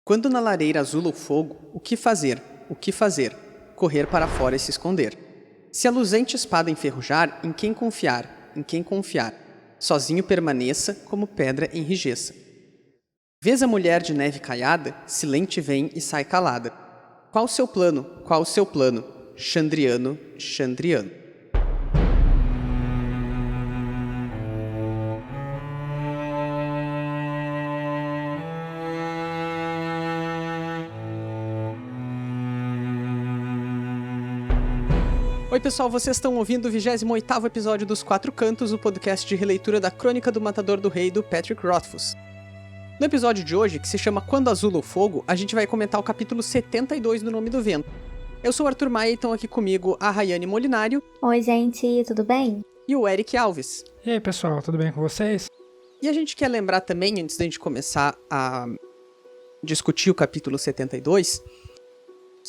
Quando na lareira azula o fogo, o que fazer? O que fazer? Correr para fora e se esconder. Se a luzente espada enferrujar, em quem confiar? Em quem confiar? Sozinho permaneça, como pedra enrijeça. Vês a mulher de neve caiada? Silente vem e sai calada. Qual o seu plano? Qual o seu plano? Xandriano, Xandriano. Oi pessoal, vocês estão ouvindo o 28º episódio dos Quatro Cantos, o podcast de releitura da Crônica do Matador do Rei, do Patrick Rothfuss. No episódio de hoje, que se chama Quando Azula o Fogo, a gente vai comentar o capítulo 72 do Nome do Vento. Eu sou o Arthur Maia e estão aqui comigo a Rayane Molinário. Oi gente, tudo bem? E o Eric Alves. E aí pessoal, tudo bem com vocês? E a gente quer lembrar também, antes da gente começar a discutir o capítulo 72,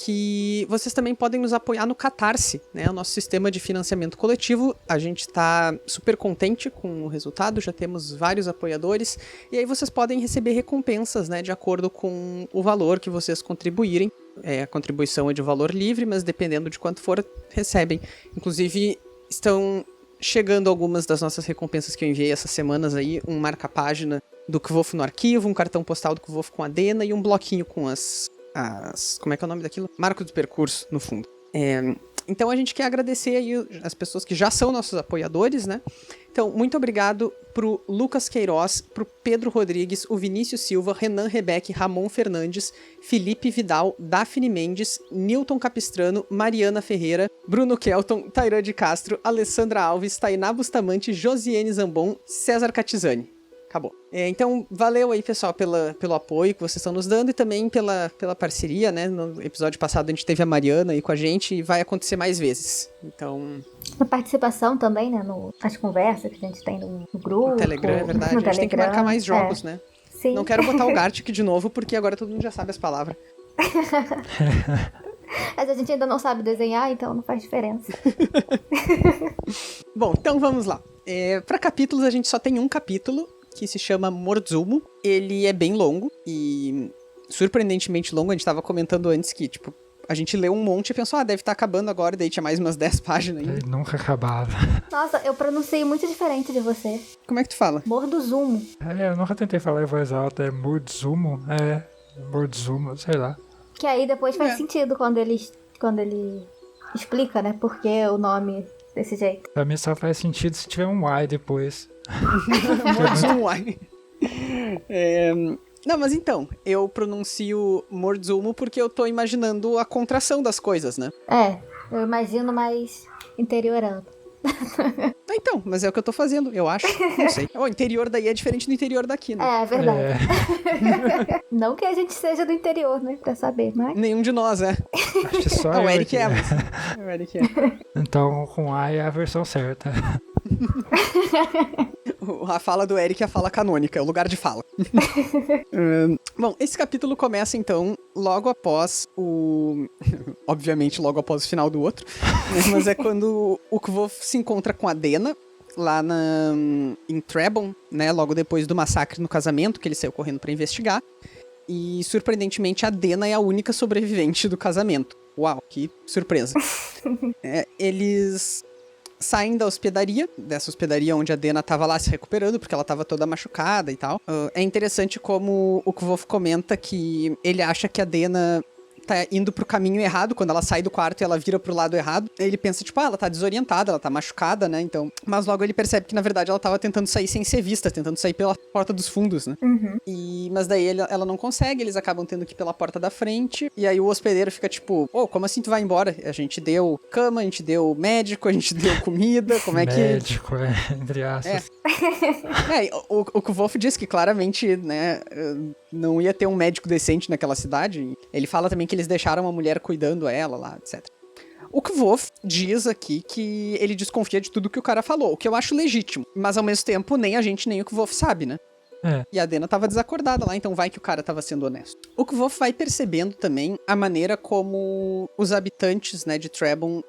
que vocês também podem nos apoiar no Catarse, né? O nosso sistema de financiamento coletivo. A gente está super contente com o resultado, já temos vários apoiadores, e aí vocês podem receber recompensas, né, de acordo com o valor que vocês contribuírem. A contribuição é de valor livre, mas dependendo de quanto for, recebem. Inclusive, estão chegando algumas das nossas recompensas que eu enviei essas semanas aí, um marca-página do Kvof no arquivo, um cartão postal do Kvof com a Dena e um bloquinho com como é que é o nome daquilo? Marco do percurso, no fundo. Então a gente quer agradecer aí as pessoas que já são nossos apoiadores, né? Então, muito obrigado pro Lucas Queiroz, pro Pedro Rodrigues, o Vinícius Silva, Renan Rebeque, Ramon Fernandes, Felipe Vidal, Daphne Mendes, Newton Capistrano, Mariana Ferreira, Bruno Kelton, Tairã de Castro, Alessandra Alves, Tainá Bustamante, Josiane Zambon, César Catizani. Acabou. Então, valeu aí, pessoal, pelo apoio que vocês estão nos dando e também pela parceria, né? No episódio passado a gente teve a Mariana aí com a gente e vai acontecer mais vezes. Então... A participação também, né? Nas conversas que a gente tem no grupo. No Telegram, é verdade. A gente tem que marcar mais jogos, né? Sim. Não quero botar o Gartic de novo, porque agora todo mundo já sabe as palavras. Mas a gente ainda não sabe desenhar, então não faz diferença. Bom, então vamos lá. Para capítulos, a gente só tem um capítulo, que se chama Morzumo. Ele é bem longo e surpreendentemente longo. A gente tava comentando antes que, tipo, a gente leu um monte e pensou, deve estar acabando agora, daí tinha mais umas 10 páginas ainda. Ele nunca acabava. Nossa, eu pronunciei muito diferente de você. Como é que tu fala? Morduzumo. Eu nunca tentei falar em voz alta, é Morzumo, Morzumo, sei lá. Que aí depois faz sentido quando ele explica, né, por que o nome desse jeito. Pra mim só faz sentido se tiver um Y depois. Não, mas então, eu pronuncio Morzumo porque eu tô imaginando a contração das coisas, né? Eu imagino mais interiorando. Então, mas é o que eu tô fazendo, eu acho, não sei. O interior daí é diferente do interior daqui, né? É verdade. Não que a gente seja do interior, né, pra saber, mas... Nenhum de nós, Acho que só o eu Eric aqui. O Eric é. Então, com A é a versão certa. A fala do Eric é a fala canônica, é o lugar de fala. Bom, esse capítulo começa, então, logo após obviamente, logo após o final do outro. Mas é quando o Kvof se encontra com a Dena, lá em Trebon, né? Logo depois do massacre no casamento, que ele saiu correndo pra investigar. E, surpreendentemente, a Dena é a única sobrevivente do casamento. Uau, que surpresa. Eles saem da hospedaria, dessa hospedaria onde a Dena tava lá se recuperando, porque ela tava toda machucada e tal. É interessante como o Kvof comenta que ele acha que a Dena tá indo pro caminho errado, quando ela sai do quarto e ela vira pro lado errado. Ele pensa, tipo, ela tá desorientada, ela tá machucada, né, então... Mas logo ele percebe que, na verdade, ela tava tentando sair sem ser vista, tentando sair pela porta dos fundos, né. Uhum. Mas daí ela não consegue, eles acabam tendo que ir pela porta da frente, e aí o hospedeiro fica tipo, como assim tu vai embora? A gente deu cama, a gente deu médico, a gente deu comida, como é que... Médico, entre aspas. O Kvof diz que claramente, né, não ia ter um médico decente naquela cidade. Ele fala também que eles deixaram uma mulher cuidando ela lá, etc. O Kvof diz aqui que ele desconfia de tudo que o cara falou, o que eu acho legítimo. Mas ao mesmo tempo, nem a gente nem o Kvof sabe, né? E a Dena tava desacordada lá, então vai que o cara tava sendo honesto. O Kvof vai percebendo também a maneira como os habitantes, né, de Trebon,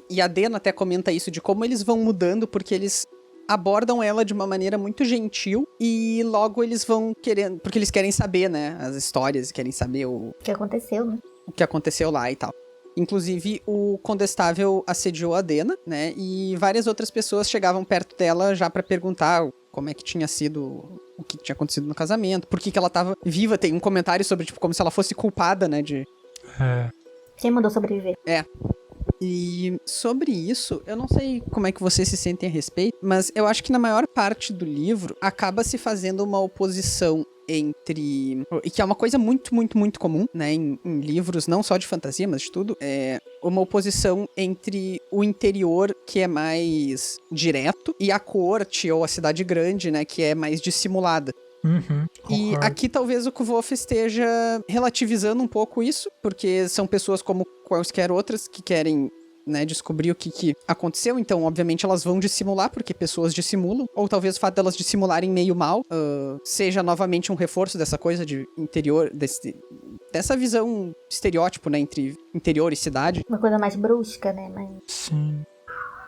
e a Dena até comenta isso, de como eles vão mudando, porque eles abordam ela de uma maneira muito gentil e logo eles vão querendo, porque eles querem saber, né, as histórias, querem saber O que aconteceu, né? o que aconteceu lá e tal. Inclusive, o condestável assediou a Dena, né, e várias outras pessoas chegavam perto dela já pra perguntar como é que tinha sido, o que tinha acontecido no casamento, por que ela tava viva. Tem um comentário sobre, tipo, como se ela fosse culpada, né, de... Quem mandou sobreviver? E sobre isso, eu não sei como é que vocês se sentem a respeito, mas eu acho que na maior parte do livro acaba se fazendo uma oposição entre... E que é uma coisa muito, muito, muito comum, né, em livros, não só de fantasia, mas de tudo, é uma oposição entre o interior, que é mais direto, e a corte, ou a cidade grande, né, que é mais dissimulada. E Concordo. aqui talvez o Kvolf esteja relativizando um pouco isso, porque são pessoas como quaisquer outras que querem, né, descobrir o que aconteceu, então obviamente elas vão dissimular, porque pessoas dissimulam, ou talvez o fato delas dissimularem meio mal seja novamente um reforço dessa coisa de interior, dessa visão estereótipo, né, entre interior e cidade. Uma coisa mais brusca, né? Mas Sim.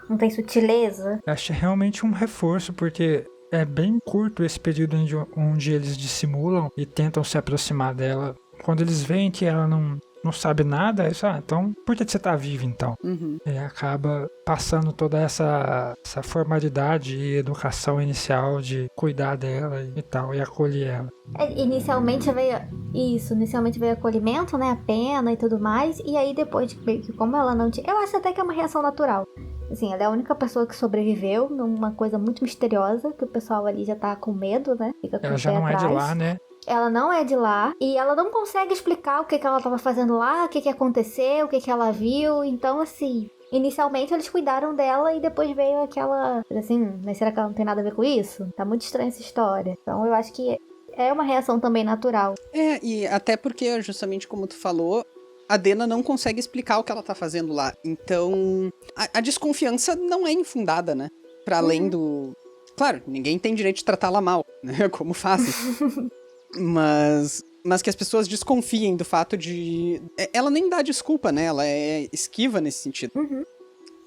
não tem sutileza. Acho realmente um reforço, porque é bem curto esse período onde eles dissimulam e tentam se aproximar dela. Quando eles veem que ela não sabe nada, eles falam, então por que você tá vivo então? E acaba passando toda essa formalidade e educação inicial de cuidar dela e tal, e acolher ela. Inicialmente veio acolhimento, né? A pena e tudo mais. E aí depois, como ela não tinha... Eu acho até que é uma reação natural. Assim, ela é a única pessoa que sobreviveu numa coisa muito misteriosa, que o pessoal ali já tá com medo, né? Fica com Ela o já pé não atrás. é de lá, né? Ela não é de lá. E ela não consegue explicar o que ela tava fazendo lá, o que aconteceu, o que ela viu. Então, assim... Inicialmente eles cuidaram dela e depois veio aquela... Assim, mas será que ela não tem nada a ver com isso? Tá muito estranha essa história. Então eu acho que é uma reação também natural. E até porque, justamente como tu falou, a Dena não consegue explicar o que ela tá fazendo lá. Então, a desconfiança não é infundada, né? Pra além do... Claro, ninguém tem direito de tratá-la mal, né? Como fazem. Mas que as pessoas desconfiem do fato de... Ela nem dá desculpa, né? Ela é esquiva nesse sentido.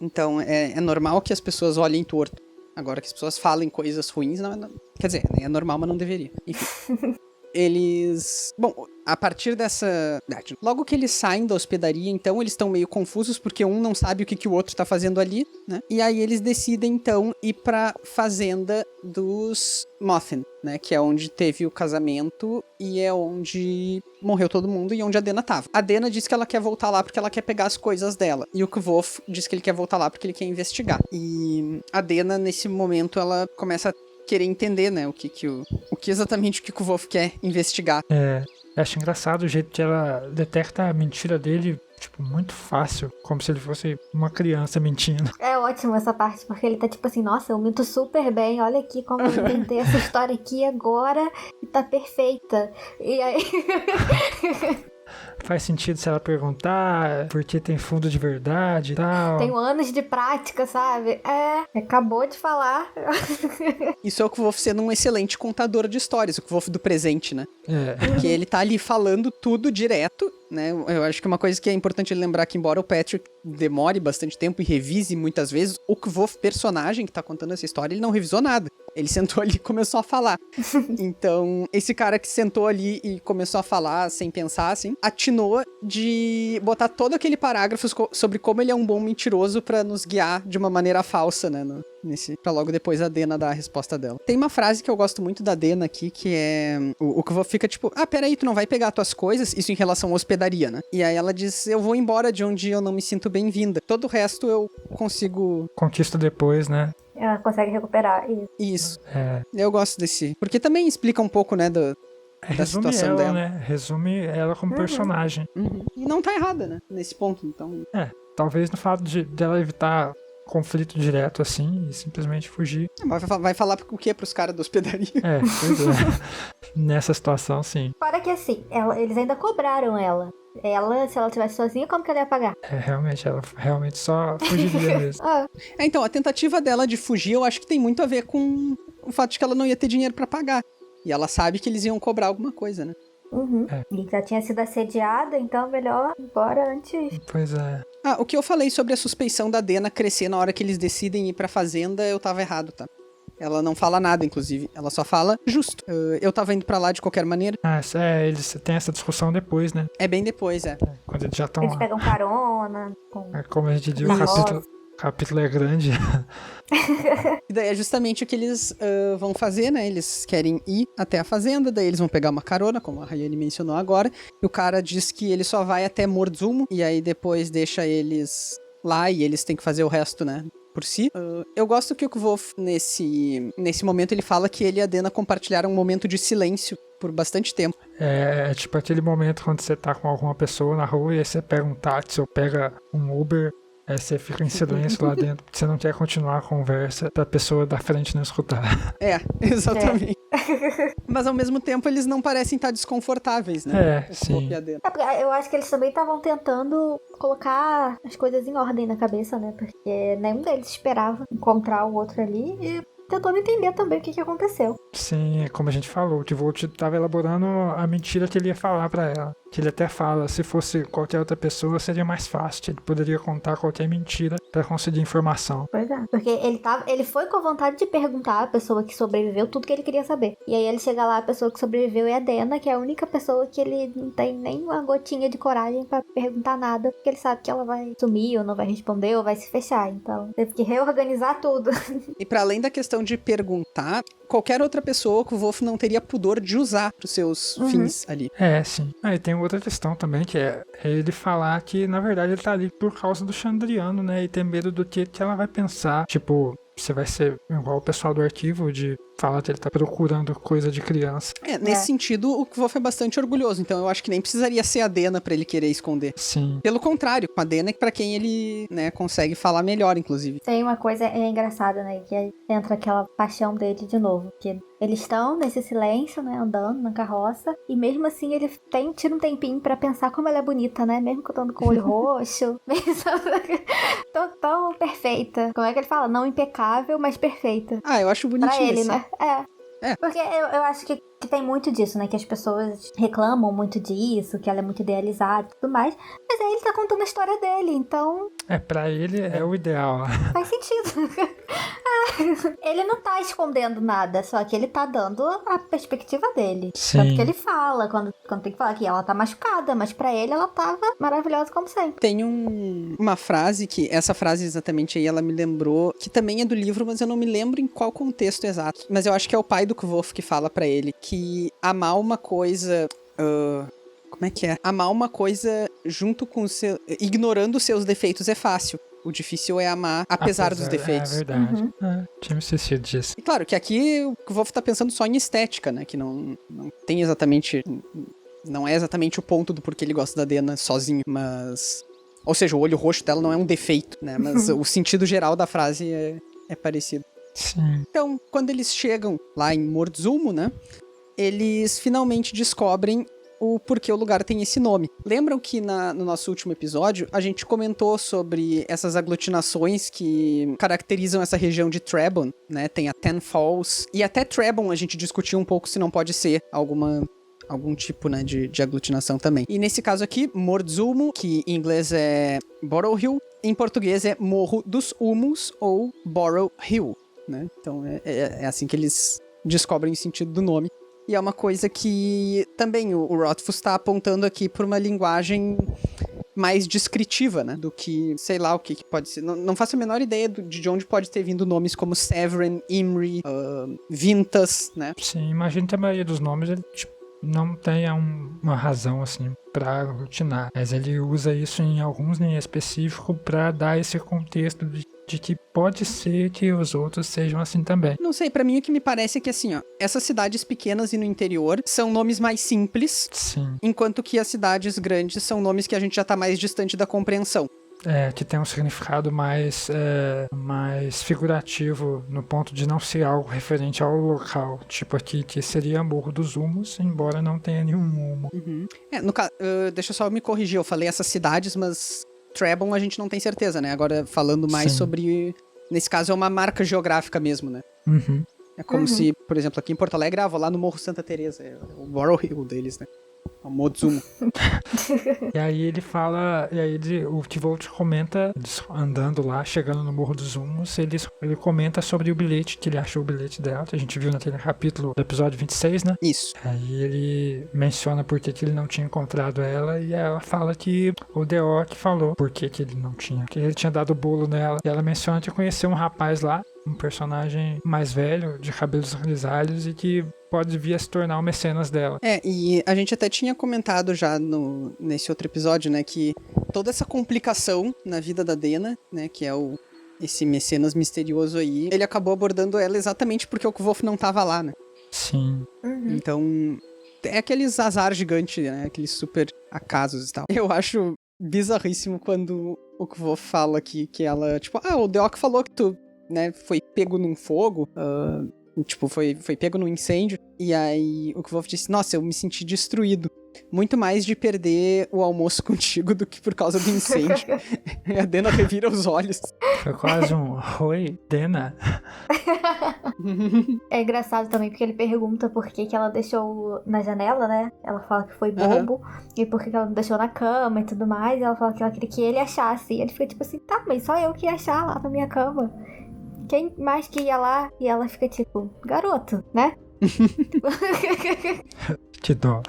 Então, é normal que as pessoas olhem torto. Agora, que as pessoas falem coisas ruins, não, quer dizer, é normal, mas não deveria. Enfim. Eles... Bom, a partir dessa... Logo que eles saem da hospedaria, então, eles estão meio confusos, porque um não sabe o que o outro tá fazendo ali, né? E aí eles decidem, então, ir pra fazenda dos Mothin, né? Que é onde teve o casamento e é onde morreu todo mundo e onde a Dena tava. A Dena diz que ela quer voltar lá porque ela quer pegar as coisas dela. E o Kvolf diz que ele quer voltar lá porque ele quer investigar. E a Dena, nesse momento, ela começa a querer entender, né, o que exatamente o Kvolf quer investigar. Eu acho engraçado o jeito que ela detecta a mentira dele, tipo, muito fácil, como se ele fosse uma criança mentindo. É ótimo essa parte, porque ele tá tipo assim, nossa, eu minto super bem, olha aqui como eu inventei essa história aqui agora e tá perfeita. E aí... Faz sentido se ela perguntar, porque tem fundo de verdade e tal. Tenho anos de prática, sabe? Acabou de falar. Isso é o Kvolf sendo um excelente contador de histórias, o Kvolf do presente, né? Porque ele tá ali falando tudo direto, né? Eu acho que uma coisa que é importante lembrar que, embora o Patrick demore bastante tempo e revise muitas vezes, o Kvolf personagem que tá contando essa história, ele não revisou nada. Ele sentou ali e começou a falar. Então, esse cara que sentou ali e começou a falar sem pensar, assim, atinou de botar todo aquele parágrafo sobre como ele é um bom mentiroso pra nos guiar de uma maneira falsa, né? Pra logo depois a Dena dar a resposta dela. Tem uma frase que eu gosto muito da Dena aqui, que é... O Kvolf fica tipo, peraí, tu não vai pegar tuas coisas? Isso em relação à hospedaria, né? E aí ela diz, eu vou embora de onde eu não me sinto bem-vinda. Todo o resto eu consigo... Conquista depois, né? Ela consegue recuperar isso. Eu gosto desse... Porque também explica um pouco, né, da situação dela. Né? Resume ela como personagem. E não tá errada, né? Nesse ponto, então... Talvez no fato dela evitar conflito direto, assim, e simplesmente fugir. Vai falar o quê pros caras da hospedaria? Pois é. Nessa situação, sim. Fora que assim, eles ainda cobraram ela. Ela, se ela estivesse sozinha, como que ela ia pagar? Realmente, ela realmente só fugiria mesmo. Então, a tentativa dela de fugir, eu acho que tem muito a ver com o fato de que ela não ia ter dinheiro pra pagar. E ela sabe que eles iam cobrar alguma coisa, né? E já tinha sido assediada, então melhor ir embora antes. Pois é. O que eu falei sobre a suspeição da Dena crescer na hora que eles decidem ir pra fazenda, eu tava errado, tá? Ela não fala nada, inclusive. Ela só fala justo. Eu tava indo pra lá de qualquer maneira. Eles têm essa discussão depois, né? É bem depois, Quando eles já estão Eles lá. pegam carona. Como a gente diz, Na o roça. capítulo é grande. E daí é justamente o que eles vão fazer, né? Eles querem ir até a fazenda, daí eles vão pegar uma carona, como a Rayane mencionou agora. E o cara diz que ele só vai até Morzumo, e aí depois deixa eles lá e eles têm que fazer o resto, né? Por si. Eu gosto que o Kvolf, nesse momento, ele fala que ele e a Dena compartilharam um momento de silêncio por bastante tempo. É tipo aquele momento quando você tá com alguma pessoa na rua e aí você pega um táxi ou pega um Uber, aí você fica em silêncio lá dentro, porque você não quer continuar a conversa pra pessoa da frente não escutar. Exatamente. Mas ao mesmo tempo eles não parecem estar desconfortáveis, né? O Sim. Kvolf e a Dena. Porque eu acho que eles também estavam tentando colocar as coisas em ordem na cabeça, né? Porque nenhum deles esperava encontrar o outro ali e tentando entender também o que aconteceu. Sim, como a gente falou, o Kvolt tava elaborando a mentira que ele ia falar pra ela. Que ele até fala, se fosse qualquer outra pessoa seria mais fácil, ele poderia contar qualquer mentira pra conseguir informação. Pois é. Porque ele foi com a vontade de perguntar à pessoa que sobreviveu tudo que ele queria saber. E aí ele chega lá, a pessoa que sobreviveu é a Dena, que é a única pessoa que ele não tem nem uma gotinha de coragem pra perguntar nada, porque ele sabe que ela vai sumir, ou não vai responder, ou vai se fechar. Então, teve que reorganizar tudo. E pra além da questão de perguntar, qualquer outra pessoa que o Wolf não teria pudor de usar pros seus fins ali. Sim. Aí tem outra questão também, que é ele falar que, na verdade, ele tá ali por causa do Chandriano, né? E ter medo do que ela vai pensar. Tipo, você vai ser igual o pessoal do arquivo, de falar que ele tá procurando coisa de criança. Nesse sentido, o Kvolf é bastante orgulhoso, então eu acho que nem precisaria ser a Dena pra ele querer esconder. Sim. Pelo contrário, com a Dena é pra quem ele, né, consegue falar melhor, inclusive. Tem uma coisa engraçada, né? Que aí entra aquela paixão dele de novo. Que eles estão nesse silêncio, né? Andando na carroça. E mesmo assim ele tira um tempinho pra pensar como ela é bonita, né? Mesmo que eu tô com o olho roxo. Mesmo tão perfeita. Como é que ele fala? Não impecável, mas perfeita. Eu acho bonitinho. Pra ele, assim. né? Porque eu acho que tem muito disso, né? Que as pessoas reclamam muito disso, que ela é muito idealizada e tudo mais. Mas aí ele tá contando a história dele, então Pra ele é o ideal. faz sentido. Ele não tá escondendo nada, só que ele tá dando a perspectiva dele. Sim. Tanto que ele fala, quando tem que falar que ela tá machucada, mas pra ele ela tava maravilhosa como sempre. Tem uma frase que, essa frase exatamente aí, ela me lembrou, que também é do livro, mas eu não me lembro em qual contexto exato. Mas eu acho que é o pai do Kvolf que fala pra ele que amar uma coisa... como é que é? Amar uma coisa junto com ignorando os seus defeitos é fácil. O difícil é amar apesar dos defeitos. É verdade. Tinha me esquecido disso. E claro que aqui o Kvolf tá pensando só em estética, né? Que não tem exatamente... Não é exatamente o ponto do porquê ele gosta da Dena sozinho, mas... Ou seja, o olho roxo dela não é um defeito, né? Mas o sentido geral da frase é parecido. Sim. Então, quando eles chegam lá em Morzumo, né? Eles finalmente descobrem o porquê o lugar tem esse nome. Lembram que no nosso último episódio a gente comentou sobre essas aglutinações que caracterizam essa região de Trebon, né? Tem a Ten Falls e até Trebon a gente discutiu um pouco se não pode ser algum tipo, né, de aglutinação também. E nesse caso aqui, Morzumo, que em inglês é Borough Hill, em português é Morro dos Humos ou Borough Hill, né? Então é assim que eles descobrem o sentido do nome. E é uma coisa que também o Rothfuss está apontando aqui por uma linguagem mais descritiva, né? Do que, sei lá, o que pode ser. Não faço a menor ideia de onde pode ter vindo nomes como Severin, Imri, Vintas, né? Sim, imagino que a maioria dos nomes ele, não tenha uma razão, assim, pra aglutinar. Mas ele usa isso em alguns em específico pra dar esse contexto de que pode ser que os outros sejam assim também. Não sei, pra mim o que me parece é que assim, ó, essas cidades pequenas e no interior são nomes mais simples, Sim. enquanto que as cidades grandes são nomes que a gente já tá mais distante da compreensão. Que tem um significado mais figurativo, no ponto de não ser algo referente ao local. Tipo aqui, que seria Morro dos Humos, embora não tenha nenhum humo. Uhum. Deixa eu só me corrigir, eu falei essas cidades, mas Trebon a gente não tem certeza, né? Agora falando mais sobre... Nesse caso é uma marca geográfica mesmo, né? Uhum. É como se, por exemplo, aqui em Porto Alegre, vou lá no Morro Santa Teresa, é o Borough Hill deles, né? Mozumo. E aí ele fala, o Tvolt comenta, eles andando lá, chegando no Morro dos Zumos, ele comenta sobre o bilhete, que ele achou o bilhete dela, que a gente viu naquele capítulo do episódio 26, né? Isso. Aí ele menciona por que ele não tinha encontrado ela, e ela fala que o Deok falou por que ele não tinha, que ele tinha dado o bolo nela. E ela menciona que conheceu um rapaz lá, um personagem mais velho, de cabelos grisalhos, e que pode vir a se tornar o mecenas dela. E a gente até tinha comentado já nesse outro episódio, né, que toda essa complicação na vida da Dena, né, que é esse mecenas misterioso aí, ele acabou abordando ela exatamente porque o Kvolf não tava lá, né? Sim. Então, é aqueles azar gigante, né, aqueles super acasos e tal. Eu acho bizarríssimo quando o Kvolf fala aqui que ela, tipo, o Deok falou que tu, né, foi pego num fogo, tipo, foi pego num incêndio, e aí o Kvolf disse, nossa, eu me senti destruído, muito mais de perder o almoço contigo do que por causa do incêndio. E a Dena revira os olhos. Foi quase um, oi, Dena. É engraçado também, porque ele pergunta por que ela deixou na janela, né? Ela fala que foi bobo, e por que ela não deixou na cama e tudo mais, e ela fala que ela queria que ele achasse, e ele fica tipo assim, tá, mas só eu que ia achar lá na minha cama. Quem mais que ia lá? E ela fica tipo, garoto, né? Que dó.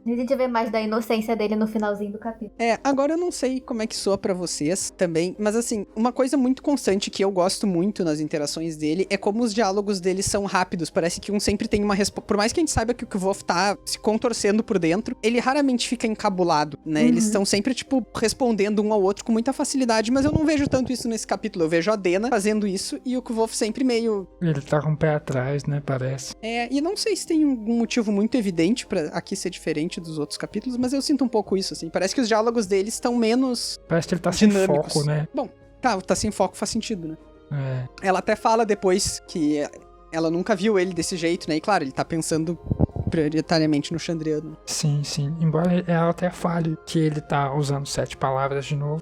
A gente vê mais da inocência dele no finalzinho do capítulo. Agora eu não sei como é que soa pra vocês também, mas assim, uma coisa muito constante que eu gosto muito nas interações dele é como os diálogos dele são rápidos, parece que um sempre tem uma resposta, por mais que a gente saiba que o Kvolf tá se contorcendo por dentro, ele raramente fica encabulado, né, eles estão sempre, tipo, respondendo um ao outro com muita facilidade, mas eu não vejo tanto isso nesse capítulo, eu vejo a Dena fazendo isso e o Kvolf sempre meio... Ele tá com o pé atrás, né, parece. E não sei se tem um motivo muito evidente pra aqui ser diferente dos outros capítulos, mas eu sinto um pouco isso, assim. Parece que os diálogos deles estão menos parece que ele tá dinâmicos. sem foco, né? Bom, tá sem foco faz sentido, né? É. Ela até fala depois que ela nunca viu ele desse jeito, né? E claro, ele tá pensando prioritariamente no Chandriano. Sim. Embora ela até fale que ele tá usando 7 palavras de novo,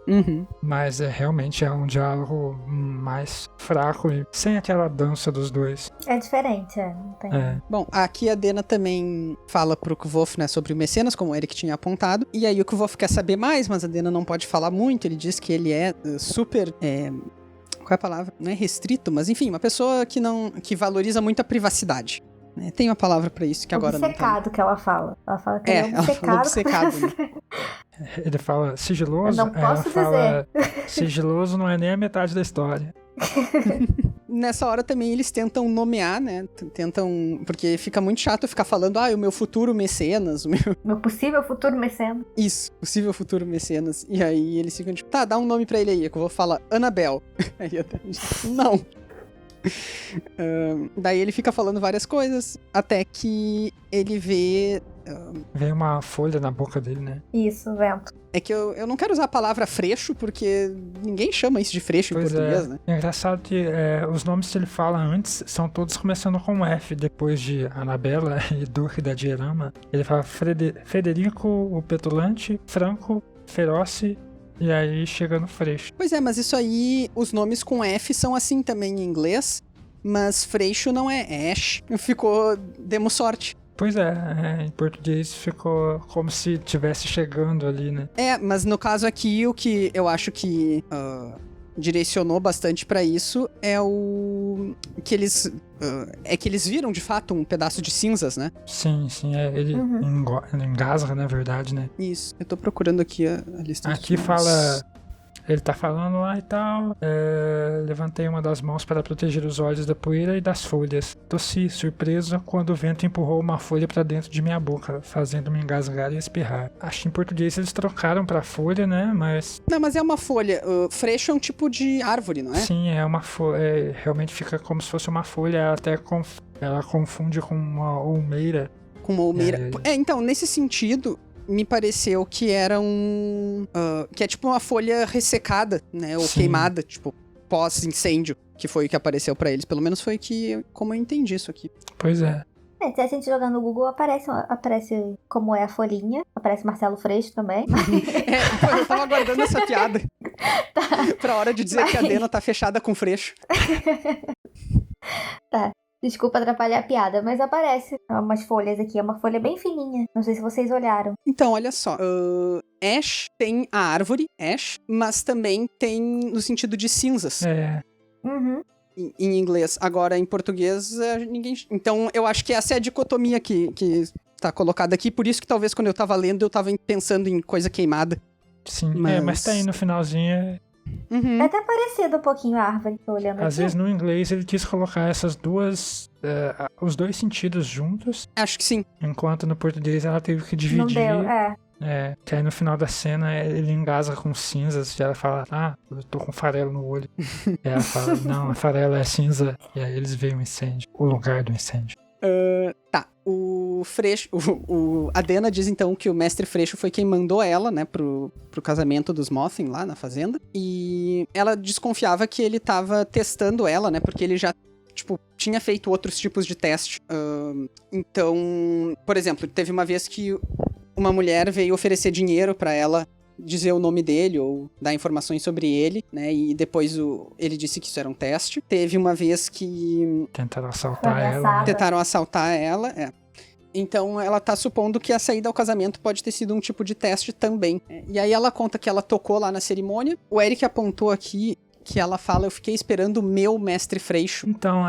mas realmente é um diálogo mais fraco e sem aquela dança dos dois. É diferente, não tem... Bom, aqui a Dena também fala pro Kvolf, né, sobre o Mecenas, como o Eric tinha apontado, e aí o Kvolf quer saber mais, mas a Dena não pode falar muito, ele diz que ele é super... qual é a palavra? Não é restrito, mas enfim, uma pessoa que valoriza muito a privacidade. Tem uma palavra pra isso que agora não tá. Obcecado que ela fala. Ela fala que ele é obcecado. Ela fala obcecado, né? Ele fala sigiloso, eu não posso ela fala sigiloso não é nem a metade da história. Nessa hora também eles tentam nomear, né? Porque fica muito chato ficar falando, o meu futuro mecenas, meu possível futuro mecenas. Isso, possível futuro mecenas. E aí eles ficam tipo, tá, dá um nome pra ele aí, que eu vou falar Annabelle. Aí eu não. Daí ele fica falando várias coisas, até que ele vê... Vem uma folha na boca dele, né? Isso, vento. É que eu não quero usar a palavra freixo, porque ninguém chama isso de freixo em português, né? É engraçado que os nomes que ele fala antes são todos começando com F, depois de Anabela e Duque da Diorama. Ele fala Federico, o Petulante, Franco, Feroce... E aí chega no Freixo. Pois é, mas isso aí, os nomes com F são assim também em inglês, mas Freixo não é Ash. Demos sorte. Pois em português ficou como se estivesse chegando ali, né? Mas no caso aqui, o que eu acho que direcionou bastante pra isso é que eles viram de fato um pedaço de cinzas, né? Sim, ele engasga, na verdade, né? Isso, eu tô procurando aqui a lista. Aqui fala, ele tá falando lá e tal, levantei uma das mãos para proteger os olhos da poeira e das folhas. Tossi, surpreso, quando o vento empurrou uma folha para dentro de minha boca, fazendo-me engasgar e espirrar. Acho que em português eles trocaram pra folha, né, mas... Não, mas é uma folha. Freixo é um tipo de árvore, não é? Sim, é uma folha, realmente fica como se fosse uma folha, ela confunde com uma olmeira. Com uma olmeira. Então, nesse sentido... Me pareceu que era que é tipo uma folha ressecada, né? Ou queimada, tipo, pós-incêndio, que foi o que apareceu pra eles. Pelo menos foi como eu entendi isso aqui. Pois é. Se a gente jogar no Google, aparece como é a folhinha. Aparece Marcelo Freixo também. Eu tava aguardando essa piada. Pra hora de dizer que a Dena tá fechada com Freixo. Tá. Desculpa atrapalhar a piada, mas aparece umas folhas aqui. É uma folha bem fininha. Não sei se vocês olharam. Então, olha só. Ash tem a árvore, Ash, mas também tem no sentido de cinzas. Uhum. Em inglês. Agora, em português, ninguém... Então, eu acho que essa é a dicotomia que tá colocada aqui. Por isso que talvez quando eu tava lendo, eu tava pensando em coisa queimada. Sim, mas tá aí no finalzinho. Uhum. É até parecido um pouquinho a árvore, tô olhando aqui. Às vezes no inglês ele quis colocar essas duas, os dois sentidos juntos, Acho que sim. enquanto no português ela teve que dividir. Não deu, Que aí no final da cena ele engasga com cinzas e ela fala, eu tô com farelo no olho. E ela fala, não, a farelo é cinza. E aí eles veem o incêndio, o lugar do incêndio. Tá, o Freixo... A Dena diz então que o mestre Freixo foi quem mandou ela, né, pro casamento dos Mothin lá na fazenda. E ela desconfiava que ele tava testando ela, né, porque ele já, tinha feito outros tipos de teste. Então, por exemplo, teve uma vez que uma mulher veio oferecer dinheiro pra ela dizer o nome dele ou dar informações sobre ele, né? E depois ele disse que isso era um teste. Teve uma vez que Tentaram assaltar ela. Então ela tá supondo que a saída ao casamento pode ter sido um tipo de teste também. E aí ela conta que ela tocou lá na cerimônia. O Eric apontou aqui que ela fala, eu fiquei esperando o meu mestre Freixo. Então,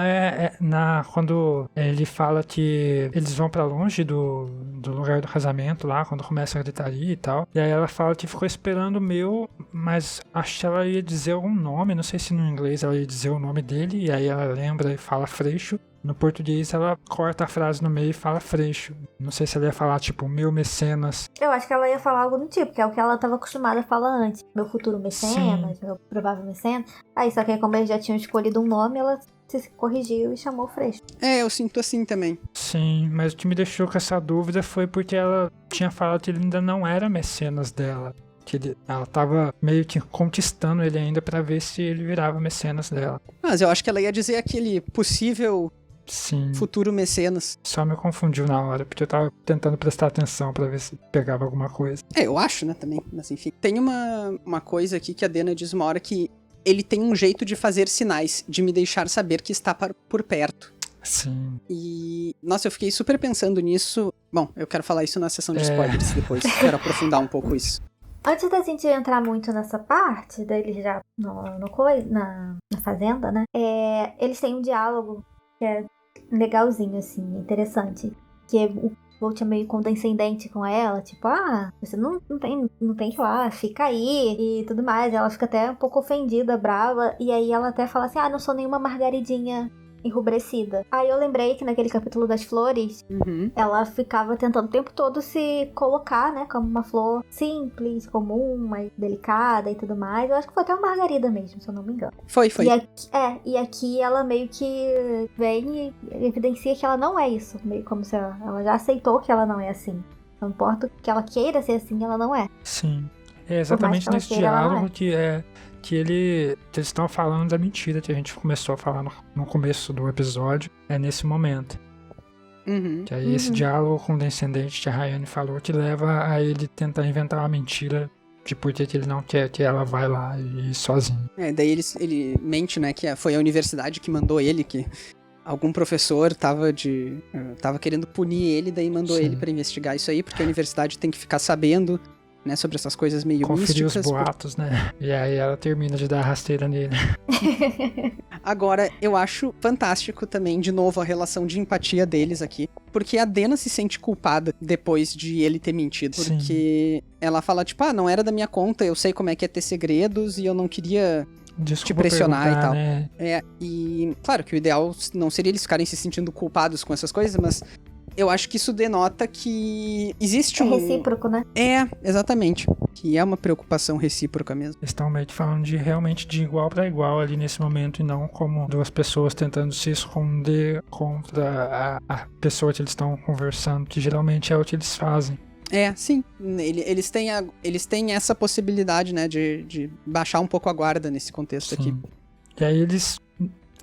quando ele fala que eles vão pra longe do lugar do casamento lá, quando começa a gritaria e tal, e aí ela fala que ficou esperando o meu, mas acho que ela ia dizer algum nome, não sei se no inglês ela ia dizer o nome dele, e aí ela lembra e fala Freixo. No português, ela corta a frase no meio e fala Freixo. Não sei se ela ia falar, meu mecenas. Eu acho que ela ia falar algo do tipo, que é o que ela estava acostumada a falar antes. Meu futuro mecenas, meu provável mecenas. Aí, só que aí, como eles já tinham escolhido um nome, ela se corrigiu e chamou Freixo. Eu sinto assim também. Sim, mas o que me deixou com essa dúvida foi porque ela tinha falado que ele ainda não era mecenas dela. Que ela tava meio que conquistando ele ainda pra ver se ele virava mecenas dela. Mas eu acho que ela ia dizer aquele possível... Sim. Futuro mecenas. Só me confundiu na hora, porque eu tava tentando prestar atenção pra ver se pegava alguma coisa. Eu acho, né, também. Mas enfim. Tem uma coisa aqui que a Dena diz uma hora que ele tem um jeito de fazer sinais, de me deixar saber que está por perto. Sim. E, nossa, eu fiquei super pensando nisso. Bom, eu quero falar isso na sessão de spoilers depois. Quero aprofundar um pouco isso. Antes da gente entrar muito nessa parte, deles já na fazenda, né? Eles têm um diálogo que é legalzinho, assim, interessante. Que o Volt é meio condescendente com ela, você não tem que ir lá, fica aí e tudo mais. Ela fica até um pouco ofendida, brava, e aí ela até fala assim, não sou nenhuma margaridinha enrubescida. Aí eu lembrei que naquele capítulo das flores, ela ficava tentando o tempo todo se colocar, né, como uma flor simples, comum, mais delicada e tudo mais. Eu acho que foi até uma margarida mesmo, se eu não me engano. Foi. E aqui ela meio que vem e evidencia que ela não é isso. Meio como se ela já aceitou que ela não é assim. Não importa que ela queira ser assim, ela não é. Sim. É exatamente nesse diálogo que eles estão falando da mentira que a gente começou a falar no começo do episódio. É nesse momento. Que aí esse diálogo condescendente que a Rayane falou que leva a ele tentar inventar uma mentira de por que ele não quer que ela vá lá e ir sozinho. Daí ele mente, né, que foi a universidade que mandou ele, que algum professor tava querendo punir ele, daí mandou ele pra investigar isso aí, porque a universidade tem que ficar sabendo, né, sobre essas coisas meio conferir místicas. Os boatos, né? E aí ela termina de dar rasteira nele. Agora, eu acho fantástico também, de novo, a relação de empatia deles aqui. Porque a Dena se sente culpada depois de ele ter mentido. Porque ela fala, não era da minha conta, eu sei como é que é ter segredos e eu não queria te pressionar e tal. Né? E claro que o ideal não seria eles ficarem se sentindo culpados com essas coisas, mas eu acho que isso denota que existe um... É recíproco, né? Exatamente. Que é uma preocupação recíproca mesmo. Eles estão meio que falando realmente de igual para igual ali nesse momento, e não como duas pessoas tentando se esconder contra a pessoa que eles estão conversando, que geralmente é o que eles fazem. Sim. Eles têm essa possibilidade, né, de baixar um pouco a guarda nesse contexto aqui. E aí eles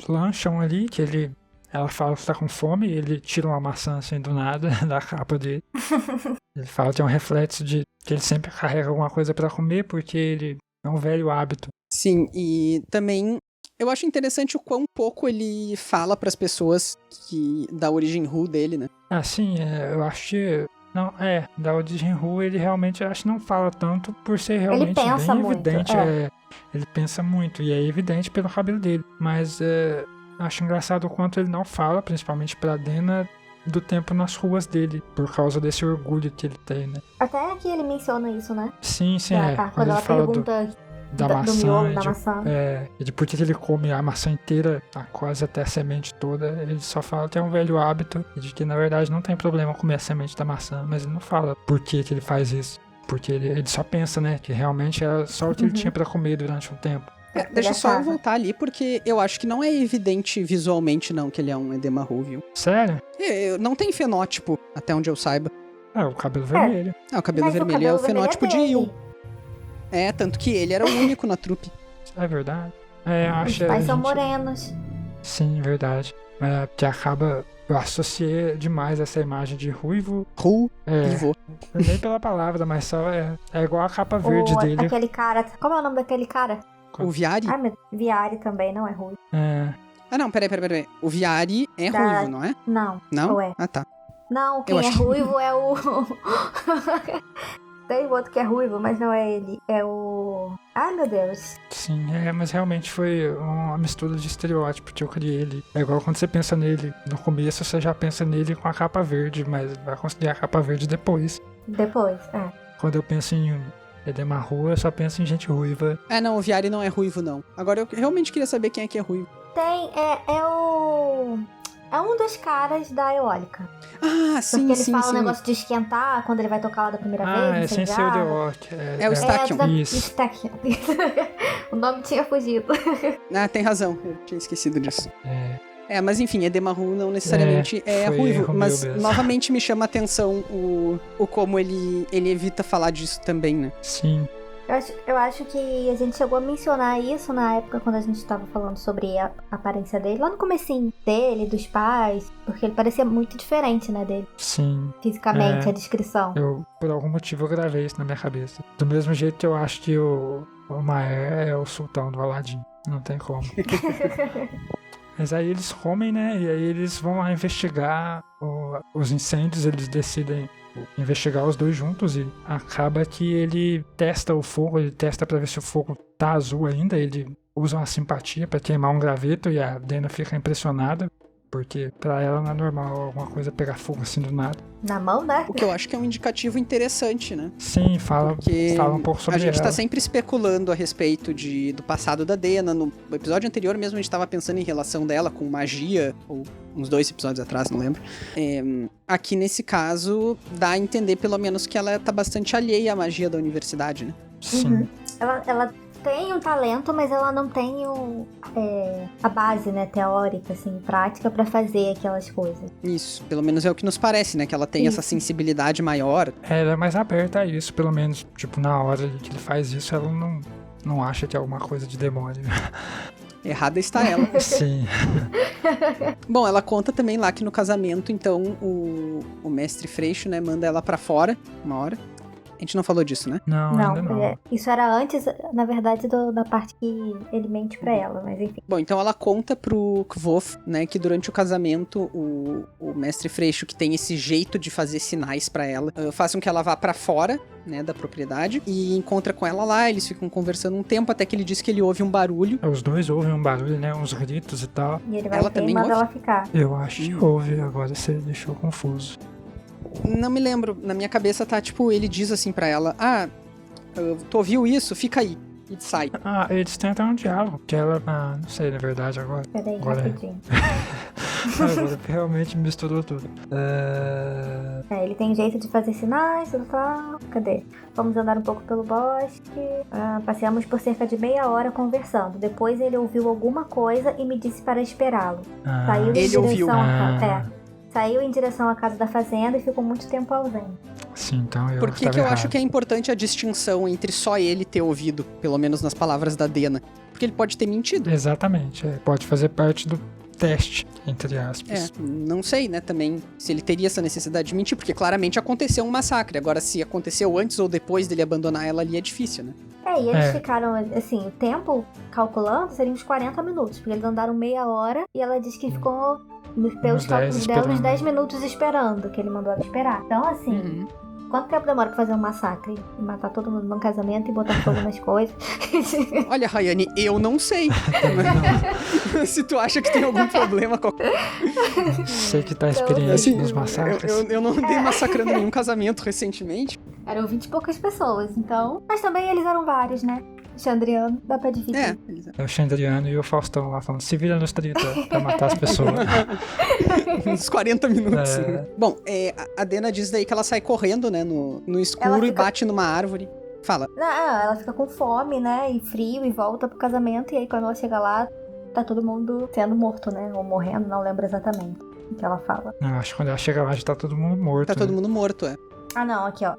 lancham ali, ela fala que tá com fome, e ele tira uma maçã assim do nada, da capa dele. Ele fala que é um reflexo de que ele sempre carrega alguma coisa pra comer, porque ele é um velho hábito. Sim, e também Eu acho interessante o quão pouco ele fala pras pessoas da origem Ru dele, né? Ah, sim, eu acho que... Não, da origem Ru ele realmente acho que não fala tanto por ser realmente pensa bem muito, evidente. Ele pensa muito e é evidente pelo cabelo dele. Mas acho engraçado o quanto ele não fala, principalmente pra Dena, do tempo nas ruas dele, por causa desse orgulho que ele tem, né? Até aqui ele menciona isso, né? Sim, Quando quando ele ela fala pergunta da do maçã, miolo da maçã. e de por que ele come a maçã inteira, quase até a semente toda, ele só fala que é um velho hábito e de que na verdade não tem problema comer a semente da maçã, mas ele não fala por que ele faz isso, porque ele só pensa, né, que realmente era só o que ele tinha pra comer durante um tempo. Deixa só eu voltar ali, porque eu acho que não é evidente visualmente, não, que ele é um Edemaru, viu? Sério? Não tem fenótipo, até onde eu saiba. O cabelo vermelho. O cabelo Mas vermelho é o fenótipo de Il. Tanto que ele era o único na trupe. É verdade. Eu Os acho pais são morenos. Sim, verdade. Que acaba... Eu associei demais essa imagem de ruivo. Ivo. Nem pela palavra, mas só é igual a capa verde dele. Aquele cara... Como é o nome daquele cara? O Viari? Viari também, não é ruivo. Não, peraí. O Viari é ruivo, não é? Não. Não? Ou é? Ah, tá. Não, quem é ruivo é o... Tem outro que é ruivo, mas não é ele. É o... Ai, meu Deus. Sim, mas realmente foi uma mistura de estereótipo que eu criei ele. É igual quando você pensa nele no começo, você já pensa nele com a capa verde, mas vai considerar a capa verde depois. Quando eu penso em Edemaru, eu só penso em gente ruiva. Não, o Viari não é ruivo, não. Agora, eu realmente queria saber quem é que é ruivo. É um dos caras da eólica. Sim, porque ele sim, fala sim. o negócio de esquentar quando ele vai tocar lá da primeira vez. Sem ser o The Rock. É o Stakion. Isso. Stakion. O nome tinha fugido. Tem razão. Eu tinha esquecido disso. Mas enfim, Edemaru não necessariamente é ruivo. Mas novamente me chama a atenção o como ele evita falar disso também, né? Sim. Eu acho que a gente chegou a mencionar isso na época quando a gente tava falando sobre a aparência dele. Lá no comecinho dele, dos pais. Porque ele parecia muito diferente, né, dele. Sim. Fisicamente, a descrição. Por algum motivo, eu gravei isso na minha cabeça. Do mesmo jeito que eu acho que o Maer é o sultão do Aladdin. Não tem como. Mas aí eles comem, né? E aí eles vão lá investigar os incêndios. Eles decidem investigar os dois juntos e acaba que ele testa o fogo, ele testa pra ver se o fogo tá azul ainda, ele usa uma simpatia pra queimar um graveto e a Dena fica impressionada, porque pra ela não é normal alguma coisa pegar fogo assim do nada. Na mão, né? O que eu acho que é um indicativo interessante, né? Sim, fala um pouco sobre ela. A gente tá sempre especulando a respeito do passado da Dena. No episódio anterior mesmo a gente tava pensando em relação dela com magia, ou uns 2 episódios atrás, não lembro. Aqui nesse caso, dá a entender pelo menos que ela tá bastante alheia à magia da universidade, né? Sim. Ela tem um talento, mas ela não tem a base, né, teórica, assim, prática pra fazer aquelas coisas. Isso, pelo menos é o que nos parece, né, que ela tem essa sensibilidade maior. Ela é mais aberta a isso, pelo menos, tipo, na hora que ele faz isso, ela não acha que é alguma coisa de demônio. Errada está ela. Sim. Bom, ela conta também lá que no casamento, então, o mestre Freixo, né, manda ela pra fora, uma hora. A gente não falou disso, né? Não, ainda não. Isso era antes, na verdade, da parte que ele mente pra ela, mas enfim. Bom, então ela conta pro Kvof, né, que durante o casamento, o mestre Freixo, que tem esse jeito de fazer sinais pra ela, faz com que ela vá pra fora, né, da propriedade, e encontra com ela lá, eles ficam conversando um tempo, até que ele diz que ele ouve um barulho. Os dois ouvem um barulho, né, uns gritos e tal. E ele vai ela também manda ouve? ela ficar. Eu acho que ouve, agora você deixou confuso. Não me lembro, na minha cabeça tá, tipo, ele diz assim pra ela, tu ouviu isso? Fica aí. E sai. Eles tentam um diálogo, que ela, não sei, na verdade, agora. Peraí, agora rapidinho. Agora realmente misturou tudo. Ele tem jeito de fazer sinais, tudo tal. Cadê? Vamos andar um pouco pelo bosque. Passeamos por cerca de meia hora conversando. Depois ele ouviu alguma coisa e me disse para esperá-lo. Saiu em direção Saiu em direção à casa da fazenda e ficou muito tempo ausente. Sim, então eu Por que eu acho que é importante a distinção entre só ele ter ouvido, pelo menos nas palavras da Dena? Porque ele pode ter mentido. Exatamente, pode fazer parte do teste, entre aspas. Não sei, né, também, se ele teria essa necessidade de mentir, porque claramente aconteceu um massacre. Agora, se aconteceu antes ou depois dele abandonar ela ali, é difícil, né? E eles ficaram, assim, o tempo calculando seria uns 40 minutos, porque eles andaram meia hora e ela disse que ficou, pelos cálculos dela, uns 10 minutos esperando, que ele mandou ela esperar. Então, assim, quanto tempo demora pra fazer um massacre? E matar todo mundo num casamento e botar fogo nas coisas? Olha, Rayane, eu não sei. Se tu acha que tem algum problema com... Sei que tá experiente assim, nos massacres. Eu não andei massacrando nenhum casamento recentemente. Eram 20 e poucas pessoas, então... Mas também eles eram vários, né? Xandriano, dá pra dividir. É o Xandriano e o Faustão lá falando, se vira nos 30 pra matar as pessoas. Uns 40 minutos. É. Bom, a Dena diz daí que ela sai correndo, né, no escuro e bate numa árvore. Fala. Não, ela fica com fome, né, e frio, e volta pro casamento, e aí quando ela chega lá, tá todo mundo sendo morto, né, ou morrendo, não lembro exatamente o que ela fala. Não, acho que quando ela chega lá já tá todo mundo morto. Tá todo mundo morto, Ah, não, aqui, ó.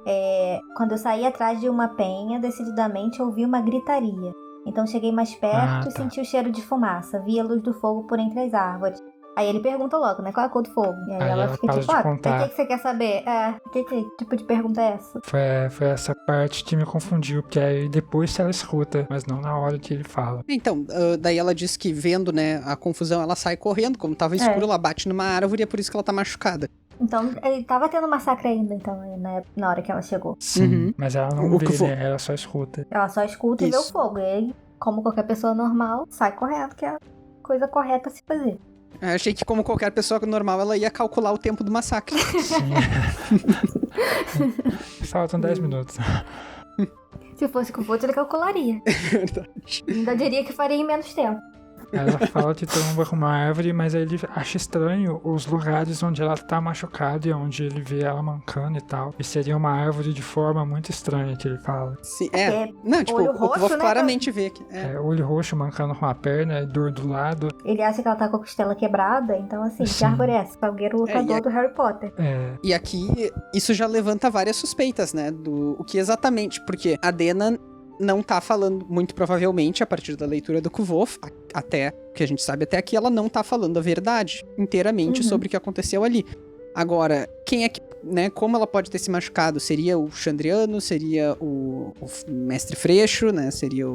Quando eu saí atrás de uma penha, decididamente ouvi uma gritaria. Então cheguei mais perto e senti o cheiro de fumaça. Vi a luz do fogo por entre as árvores. Aí ele pergunta logo, né? Qual é a cor do fogo? E aí ela fica tipo, o que você quer saber? Que tipo de pergunta é essa? Foi essa parte que me confundiu, porque aí depois ela escuta, mas não na hora que ele fala. Então, daí ela diz que vendo, né, a confusão, ela sai correndo. Como tava escuro, ela bate numa árvore e é por isso que ela tá machucada. Então, ele tava tendo massacre ainda, então, na hora que ela chegou. Sim, mas ela não vê, né? Ela só escuta. Ela só escuta e vê o fogo. E aí, como qualquer pessoa normal, sai correndo, que é a coisa correta a se fazer. Eu achei que, como qualquer pessoa normal, ela ia calcular o tempo do massacre. Sim. Faltam 10 minutos. Se fosse com o outro, ele calcularia. Verdade. Ainda diria que faria em menos tempo. Ela fala que tromba com uma árvore, mas aí ele acha estranho os lugares onde ela tá machucada e onde ele vê ela mancando e tal. E seria uma árvore de forma muito estranha que ele fala. Sim, não, tipo, o Kvolf, né, claramente vê que... olho roxo mancando com a perna, dor do lado. Ele acha que ela tá com a costela quebrada, então assim, que árvore é essa? Salgueiro lutador do Harry Potter. E aqui, isso já levanta várias suspeitas, né, do o que exatamente, porque a Dena não tá falando, muito provavelmente, a partir da leitura do Kvolf, até, que a gente sabe até aqui, ela não tá falando a verdade inteiramente sobre o que aconteceu ali. Agora, quem é que, né, como ela pode ter se machucado? Seria o Xandriano? Seria o Mestre Freixo, né? Seria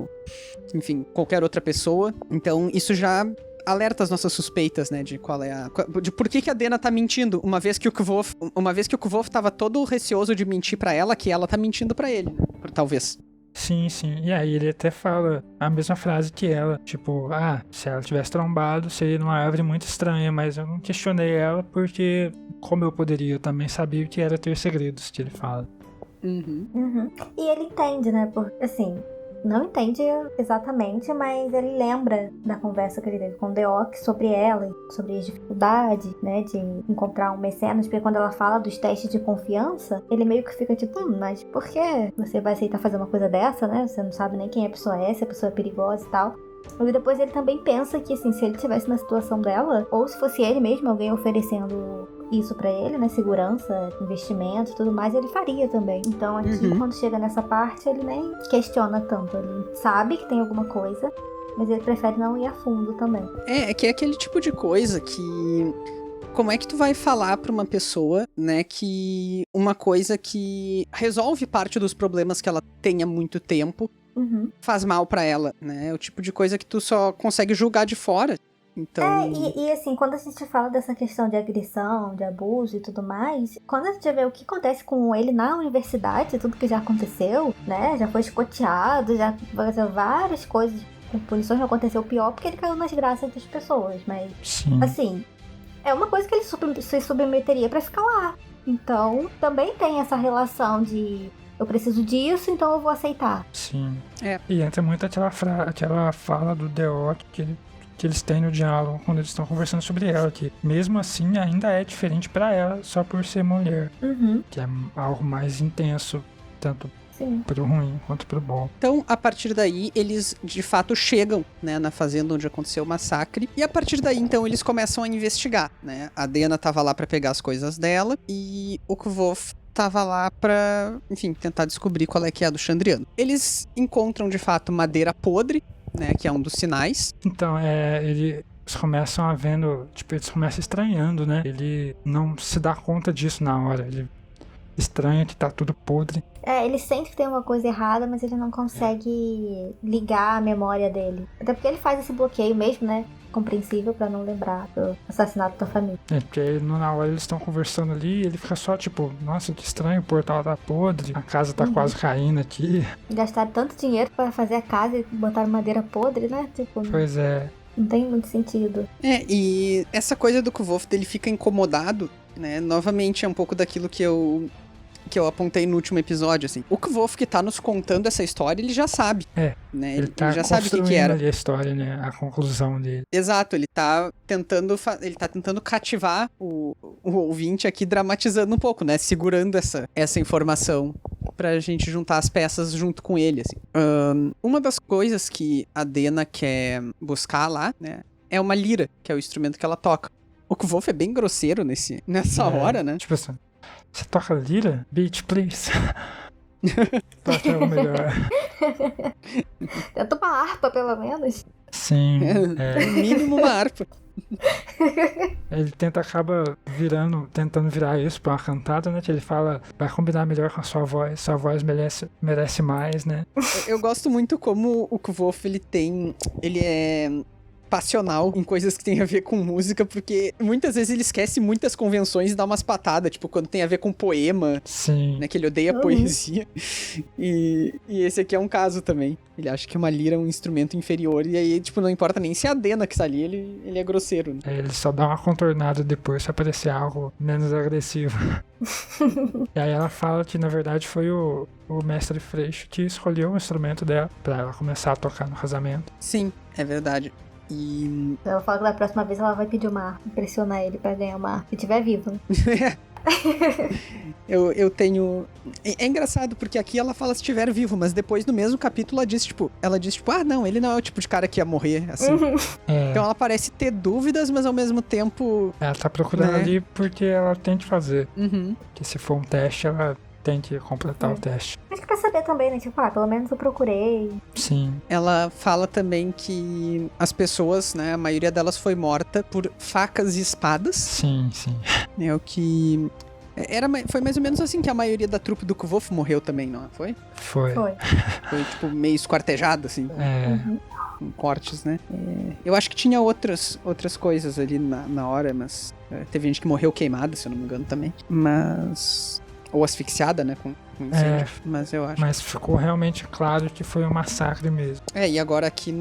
enfim, qualquer outra pessoa. Então, isso já alerta as nossas suspeitas, né, de qual é de por que a Dena tá mentindo, uma vez que o Kvolf tava todo receoso de mentir pra ela, que ela tá mentindo pra ele, né? Talvez. Sim. E aí ele até fala a mesma frase que ela. Tipo, se ela tivesse trombado, seria numa árvore muito estranha, mas eu não questionei ela porque, como eu poderia, eu também sabia o que era ter segredos, que ele fala. E ele entende, né? Porque, assim, não entende exatamente, mas ele lembra da conversa que ele teve com o Deoc sobre ela, sobre as dificuldades, né, de encontrar um mecenas, porque quando ela fala dos testes de confiança, ele meio que fica tipo, mas por que você vai aceitar fazer uma coisa dessa, né? Você não sabe nem quem a pessoa é, se a pessoa é perigosa e tal. Mas depois ele também pensa que, assim, se ele estivesse na situação dela, ou se fosse ele mesmo, alguém oferecendo isso pra ele, né, segurança, investimento e tudo mais, ele faria também. Então aqui, quando chega nessa parte, ele nem questiona tanto. Ele sabe que tem alguma coisa, mas ele prefere não ir a fundo também. É que é aquele tipo de coisa que... Como é que tu vai falar pra uma pessoa, né, que uma coisa que resolve parte dos problemas que ela tem há muito tempo faz mal pra ela, né? É o tipo de coisa que tu só consegue julgar de fora. Então... E assim, quando a gente fala dessa questão de agressão, de abuso e tudo mais, quando a gente vê o que acontece com ele na universidade, tudo que já aconteceu, né? Já foi escoteado, já aconteceu várias coisas com punições, não aconteceu pior porque ele caiu nas graças das pessoas, mas assim, é uma coisa que ele se submeteria pra ficar lá. Então, também tem essa relação de eu preciso disso, então eu vou aceitar. Sim. E entra muito aquela fala do Deoc que eles têm no diálogo quando eles estão conversando sobre ela, que mesmo assim ainda é diferente pra ela só por ser mulher. Que é algo mais intenso, tanto pro ruim quanto pro bom. Então, a partir daí, eles de fato chegam, né, na fazenda onde aconteceu o massacre, e a partir daí, então, eles começam a investigar, né? A Dena tava lá pra pegar as coisas dela, e o Kvolf tava lá pra, enfim, tentar descobrir qual é que é a do Xandriano. Eles encontram, de fato, madeira podre, né, que é um dos sinais. Então, eles começam a vendo, tipo, eles começam estranhando, né? Ele não se dá conta disso na hora. estranha, que tá tudo podre. Ele sente que tem uma coisa errada, mas ele não consegue ligar a memória dele. Até porque ele faz esse bloqueio mesmo, né? Compreensível pra não lembrar do assassinato da família. Porque na hora eles estão conversando ali, ele fica só tipo, nossa, que estranho, o portal tá podre, a casa tá quase caindo aqui. Gastaram tanto dinheiro pra fazer a casa e botaram madeira podre, né? Tipo, Pois é. não tem muito sentido. E essa coisa do Kvolf dele fica incomodado, né? Novamente é um pouco daquilo que eu apontei no último episódio, assim. O Kvolf que tá nos contando essa história, ele já sabe. Né? Ele tá já sabe o que construindo era. ali a história, né? A conclusão dele. Exato, ele tá tentando cativar o ouvinte aqui, dramatizando um pouco, né? Segurando essa informação pra gente juntar as peças junto com ele, assim. Uma das coisas que a Dena quer buscar lá, né? É uma lira, que é o instrumento que ela toca. O Kvolf é bem grosseiro nessa hora, né? Tipo assim, você toca lira? Beat, please. Toca o melhor. Tenta uma harpa, pelo menos. Sim. No mínimo uma harpa. Ele acaba tentando virar isso pra uma cantada, né? Que ele fala, vai combinar melhor com a sua voz merece mais, né? Eu gosto muito como o Kvolf, ele é passional em coisas que tem a ver com música, porque muitas vezes ele esquece muitas convenções e dá umas patadas, tipo, quando tem a ver com poema, Sim. né, que ele odeia poesia, e esse aqui é um caso também. Ele acha que uma lira é um instrumento inferior, e aí, tipo, não importa nem se é a Dena que está ali, ele é grosseiro, né? Ele só dá uma contornada depois pra parecer algo menos agressivo. E aí ela fala que, na verdade, foi o mestre Freixo que escolheu o instrumento dela pra ela começar a tocar no casamento. Sim, é verdade. E... Ela fala que da próxima vez ela vai pedir uma harpa, impressionar ele pra ganhar uma harpa, se tiver vivo. eu tenho... É engraçado, porque aqui ela fala se estiver vivo, mas depois no mesmo capítulo ela diz, tipo, não, ele não é o tipo de cara que ia morrer, assim. Então ela parece ter dúvidas, mas ao mesmo tempo... Ela tá procurando ali porque ela tem que fazer. Que se for um teste, ela tem que completar o teste. Acho que pra saber também, né? Tipo, pelo menos eu procurei. Sim. Ela fala também que as pessoas, né, a maioria delas foi morta por facas e espadas. Sim. É o que... Foi mais ou menos assim que a maioria da trupe do Kvolf morreu também, não foi? Foi. Foi, tipo, meio esquartejado, assim. Com cortes, né? Eu acho que tinha outras coisas ali na hora, mas... teve gente que morreu queimada, se eu não me engano, também. Mas... Ou asfixiada, né, com incêndio, mas eu acho. Mas ficou realmente claro que foi um massacre mesmo. E agora aqui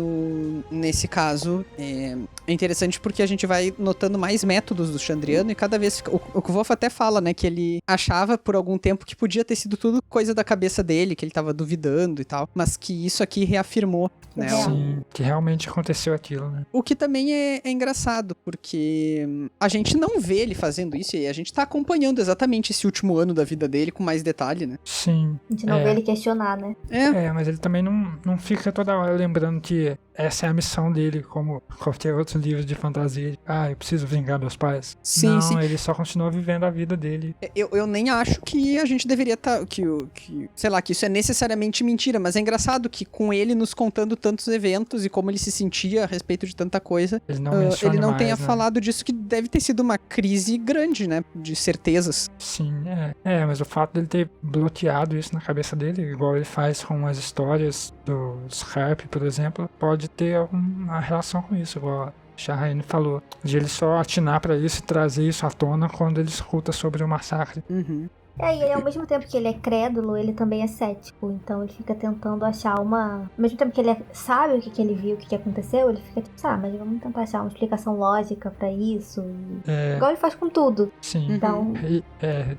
nesse caso, é interessante porque a gente vai notando mais métodos do Chandriano e cada vez... O Kvolf até fala, né, que ele achava por algum tempo que podia ter sido tudo coisa da cabeça dele, que ele tava duvidando e tal, mas que isso aqui reafirmou, né? Sim, que realmente aconteceu aquilo, né? O que também é engraçado, porque a gente não vê ele fazendo isso e a gente tá acompanhando exatamente esse último ano da vida dele com mais detalhe, né? Sim. A gente não vê ele questionar, né? Mas ele também não fica toda hora lembrando que essa é a missão dele, como qualquer outro livro de fantasia. Eu preciso vingar meus pais. Sim. Ele só continua vivendo a vida dele. Eu nem acho que a gente deveria estar... sei lá, que isso é necessariamente mentira, mas é engraçado que com ele nos contando tantos eventos e como ele se sentia a respeito de tanta coisa, ele não tenha mais, né? falado disso, que deve ter sido uma crise grande, né? De certezas. Sim, mas o fato dele ter bloqueado isso na cabeça dele, igual ele faz com as histórias dos Harp, por exemplo, pode ter uma relação com isso, igual a Shahrain falou, de ele só atinar pra isso e trazer isso à tona quando ele escuta sobre o massacre. E ele, ao mesmo tempo que ele é crédulo, ele também é cético. Então ele fica tentando achar uma... Ao mesmo tempo que ele sabe o que ele viu, o que aconteceu, ele fica tipo, mas vamos tentar achar uma explicação lógica pra isso. Igual ele faz com tudo. Sim. Então... E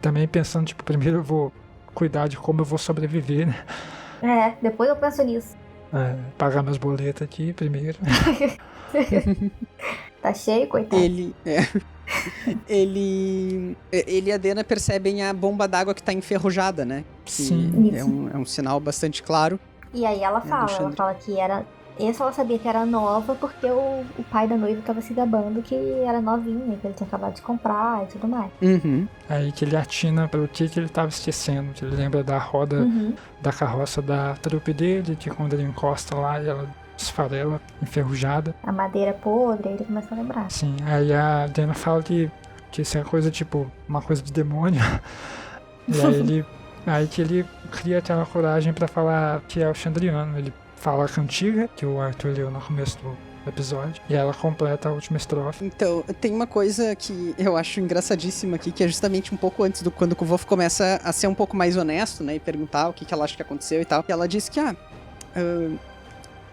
também pensando, tipo, primeiro eu vou cuidar de como eu vou sobreviver, né? Depois eu penso nisso. Pagar meus boletos aqui primeiro. Tá cheio, coitado. Ele e a Dena percebem a bomba d'água que tá enferrujada, né? Sim. É um sinal bastante claro. E aí ela fala que era... Essa ela sabia que era nova porque o pai da noiva tava se gabando que era novinha, que ele tinha acabado de comprar e tudo mais. Aí que ele atina pelo que ele tava esquecendo, que ele lembra da roda da carroça da trupe dele, que quando ele encosta lá, ela esfarela, enferrujada. A madeira podre, aí ele começa a lembrar. Sim, aí a Dena fala que isso é coisa tipo, uma coisa de demônio. E aí que ele cria aquela coragem pra falar que é o Chandriano. Ele fala a cantiga, que o Arthur leu no começo do episódio, e ela completa a última estrofe. Então, tem uma coisa que eu acho engraçadíssima aqui, que é justamente um pouco antes do quando o Kvolf começa a ser um pouco mais honesto, né, e perguntar o que ela acha que aconteceu e tal. E ela diz que,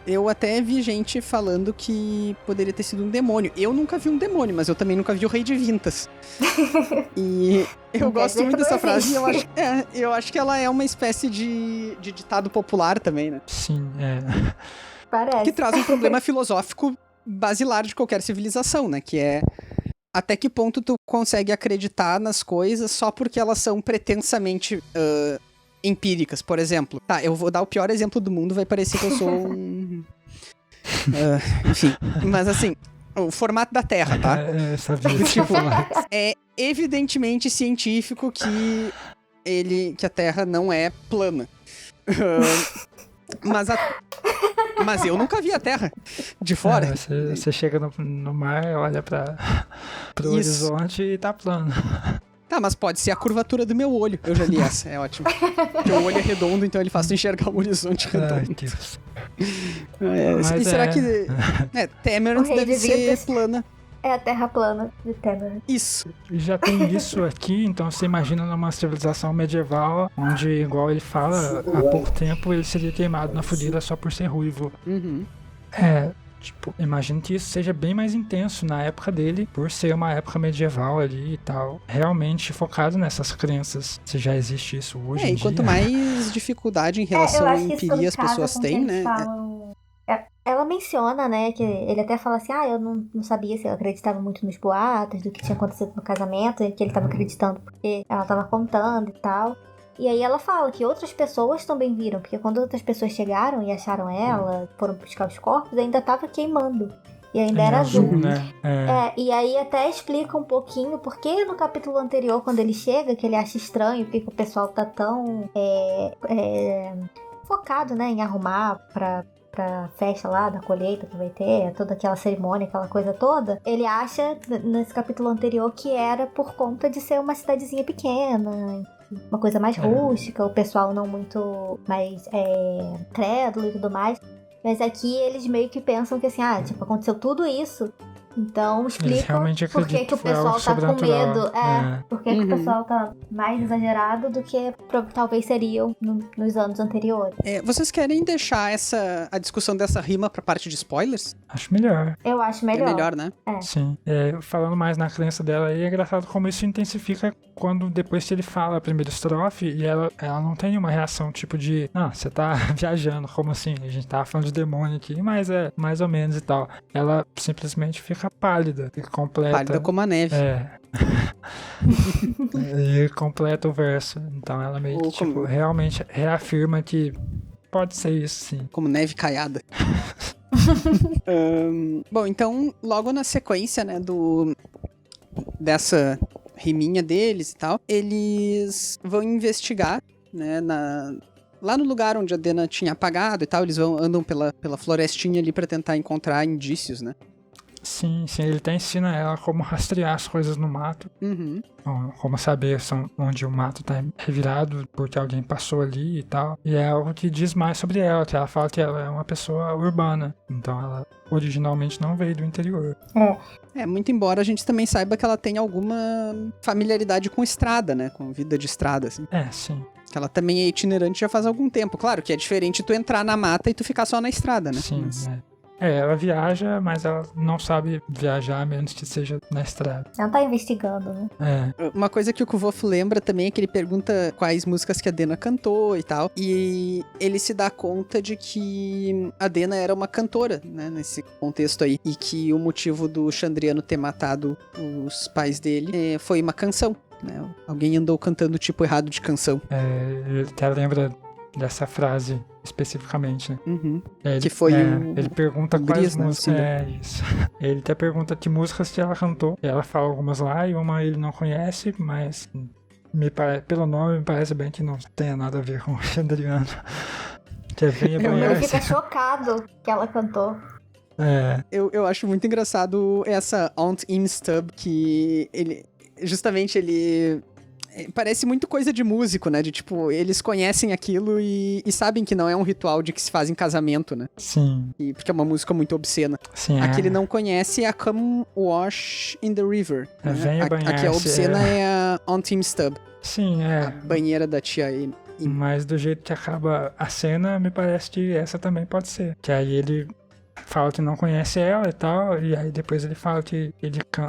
eu até vi gente falando que poderia ter sido um demônio. Eu nunca vi um demônio, mas eu também nunca vi o Rei de Vintas. E eu gosto muito dessa frase, e eu acho que ela é uma espécie de ditado popular também, né? Sim, é. Parece. Que traz um problema filosófico basilar de qualquer civilização, né? Que é até que ponto tu consegue acreditar nas coisas só porque elas são pretensamente empíricas. Por exemplo, tá, eu vou dar o pior exemplo do mundo, vai parecer que eu sou um... enfim, mas assim, o formato da Terra, tá? Sabia tipo, é evidentemente científico que a Terra não é plana. Mas eu nunca vi a Terra de fora. Você chega no mar, olha pro horizonte e tá plano. Tá, mas pode ser a curvatura do meu olho. Eu já li essa, é ótimo. Porque o olho é redondo, então ele faz tu enxergar o horizonte redondo. Ai, Deus. E será que... Temerant deve ser plana. É a Terra plana de Temerant. Isso. Já tem isso aqui, então você imagina numa civilização medieval, onde, igual ele fala, há pouco tempo ele seria queimado na fogueira só por ser ruivo. Uhum. Imagino que isso seja bem mais intenso na época dele, por ser uma época medieval ali e tal. Realmente focado nessas crenças. Se já existe isso hoje em dia. E quanto mais dificuldade em relação à empiria as pessoas têm, né? Ela menciona, né, que ele até fala assim, eu não sabia se eu acreditava muito nos boatos, do que tinha acontecido no casamento, e que ele tava acreditando porque ela tava contando e tal. E aí ela fala que outras pessoas também viram, porque quando outras pessoas chegaram e acharam ela, foram buscar os corpos, ainda tava queimando. E ainda era azul, né? E aí até explica um pouquinho porque no capítulo anterior, quando ele chega, que ele acha estranho, porque o pessoal tá tão focado, né, em arrumar pra festa lá da colheita que vai ter, toda aquela cerimônia, aquela coisa toda, ele acha, nesse capítulo anterior, que era por conta de ser uma cidadezinha pequena, uma coisa mais rústica, o pessoal não muito mais crédulo e tudo mais. Mas aqui eles meio que pensam que assim, aconteceu tudo isso, então explica por que o pessoal tá com medo. Por que o pessoal tá mais exagerado do que talvez seriam nos anos anteriores. Vocês querem deixar a discussão dessa rima pra parte de spoilers? Acho melhor. Eu acho melhor. É melhor, né? Sim. Falando mais na crença dela aí, é engraçado como isso intensifica quando depois que ele fala a primeira estrofe e ela não tem uma reação tipo de você tá viajando, como assim? A gente tava falando de demônio aqui, mas é mais ou menos e tal. Ela simplesmente fica pálida e completa. Pálida como a neve. E completa o verso. Então ela meio que realmente reafirma que pode ser isso, sim. Como neve caiada. Bom, então, logo na sequência, né, dessa riminha deles e tal, eles vão investigar, né, lá no lugar onde a Dena tinha apagado e tal, eles andam pela florestinha ali pra tentar encontrar indícios, né? Sim, ele até ensina ela como rastrear as coisas no mato. Uhum. Como saber onde o mato tá revirado porque alguém passou ali e tal. E é algo que diz mais sobre ela, que ela fala que ela é uma pessoa urbana. Então ela originalmente não veio do interior. Muito embora a gente também saiba que ela tem alguma familiaridade com estrada, né? Com vida de estrada, assim. Sim. Que ela também é itinerante já faz algum tempo. Claro que é diferente tu entrar na mata e tu ficar só na estrada, né? Sim, ela viaja, mas ela não sabe viajar a menos que seja na estrada. Ela tá investigando, né? Uma coisa que o Kvolf lembra também é que ele pergunta quais músicas que a Dena cantou e tal. E ele se dá conta de que a Dena era uma cantora, né? Nesse contexto aí. E que o motivo do Chandriano ter matado os pais dele foi uma canção, né? Alguém andou cantando o tipo errado de canção. Ele até lembra dessa frase especificamente, né? Uhum. Que foi ele pergunta quais músicas. Isso. Ele até pergunta que músicas que ela cantou. Ela fala algumas lá e uma ele não conhece, mas pelo nome me parece bem que não tenha nada a ver com o Chandriano. Que ele fica chocado que ela cantou. Eu acho muito engraçado essa Aunt Imstub, que ele Parece muito coisa de músico, né? De tipo, eles conhecem aquilo e sabem que não é um ritual de que se faz em casamento, né? Sim. Porque é uma música muito obscena. Sim, A que ele não conhece é a Come Wash in the River. É, venha banhar-se, a que é obscena é a On Team Stub. Sim, A banheira da tia Amy. Mas do jeito que acaba a cena, me parece que essa também pode ser. Que aí ele fala que não conhece ela e tal, e aí depois ele fala que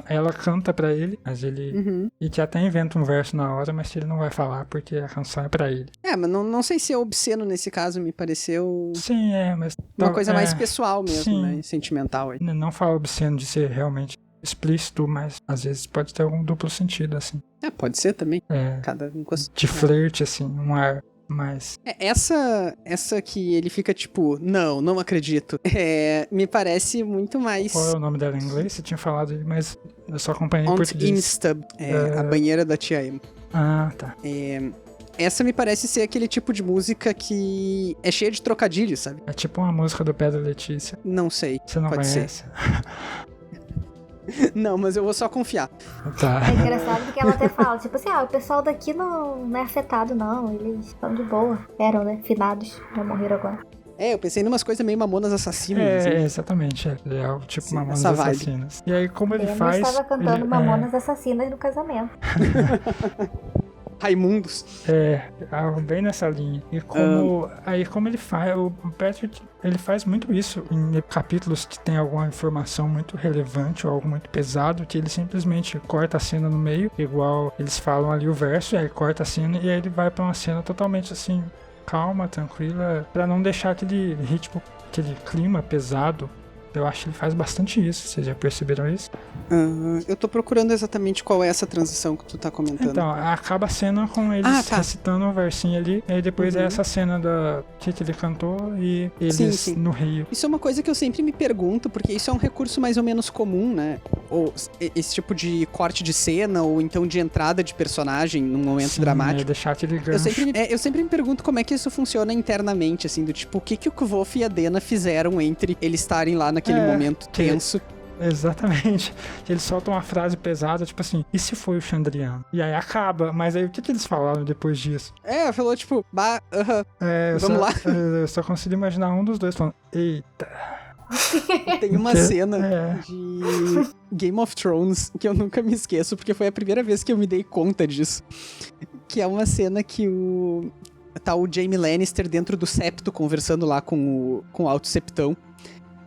ela canta pra ele, mas ele... E que até inventa um verso na hora, mas que ele não vai falar porque a canção é pra ele. Mas não sei se é obsceno nesse caso, me pareceu... Sim, mas... Uma coisa mais pessoal mesmo, sim, né? Sentimental aí. Não fala obsceno de ser realmente explícito, mas às vezes pode ter algum duplo sentido, assim. Pode ser também. Cada um de flerte, assim, um ar mais... Essa que ele fica tipo, não acredito. Me parece muito mais... Qual é o nome dela em inglês? Você tinha falado, mas eu só acompanhei em português. Stub, a banheira da tia Amy. Ah, tá. Essa me parece ser aquele tipo de música que é cheia de trocadilhos, sabe? É tipo uma música do Pedro Letícia. Não sei. Você não conhece? Não, mas eu vou só confiar. Tá. É engraçado porque ela até fala, tipo assim, o pessoal daqui não é afetado, não. Eles estão de boa. Eram, né? Finados. Já morreram agora. Eu pensei em umas coisas meio Mamonas Assassinas. Exatamente. É algo tipo Mamonas Assassinas. E aí, como ele faz... Eu estava cantando Mamonas Assassinas no casamento. Raimundos. Algo bem nessa linha. E como ele faz, o Patrick, ele faz muito isso em capítulos que tem alguma informação muito relevante ou algo muito pesado, que ele simplesmente corta a cena no meio, igual eles falam ali o verso, e aí corta a cena e aí ele vai pra uma cena totalmente assim, calma, tranquila, pra não deixar aquele ritmo, aquele clima pesado. Eu acho que ele faz bastante isso. Vocês já perceberam isso? Eu tô procurando exatamente qual é essa transição que tu tá comentando. Então, acaba a cena com eles recitando um versinho ali, e aí depois é essa cena da que ele cantou e eles no rio. Isso é uma coisa que eu sempre me pergunto, porque isso é um recurso mais ou menos comum, né? Ou esse tipo de corte de cena, ou então de entrada de personagem num momento dramático. Deixar aquele gancho. Eu sempre me pergunto como é que isso funciona internamente, assim, do tipo, o que o Kvof e a Dena fizeram entre eles estarem lá naquele momento tenso. Exatamente. Eles soltam uma frase pesada, tipo assim, e se foi o Chandrian? E aí acaba, mas aí o que eles falaram depois disso? Falou tipo, vamos lá. Eu só consigo imaginar um dos dois falando, eita. Tem uma cena de Game of Thrones que eu nunca me esqueço, porque foi a primeira vez que eu me dei conta disso. Que é uma cena que tá o Jaime Lannister dentro do septo conversando lá com o Alto Septão.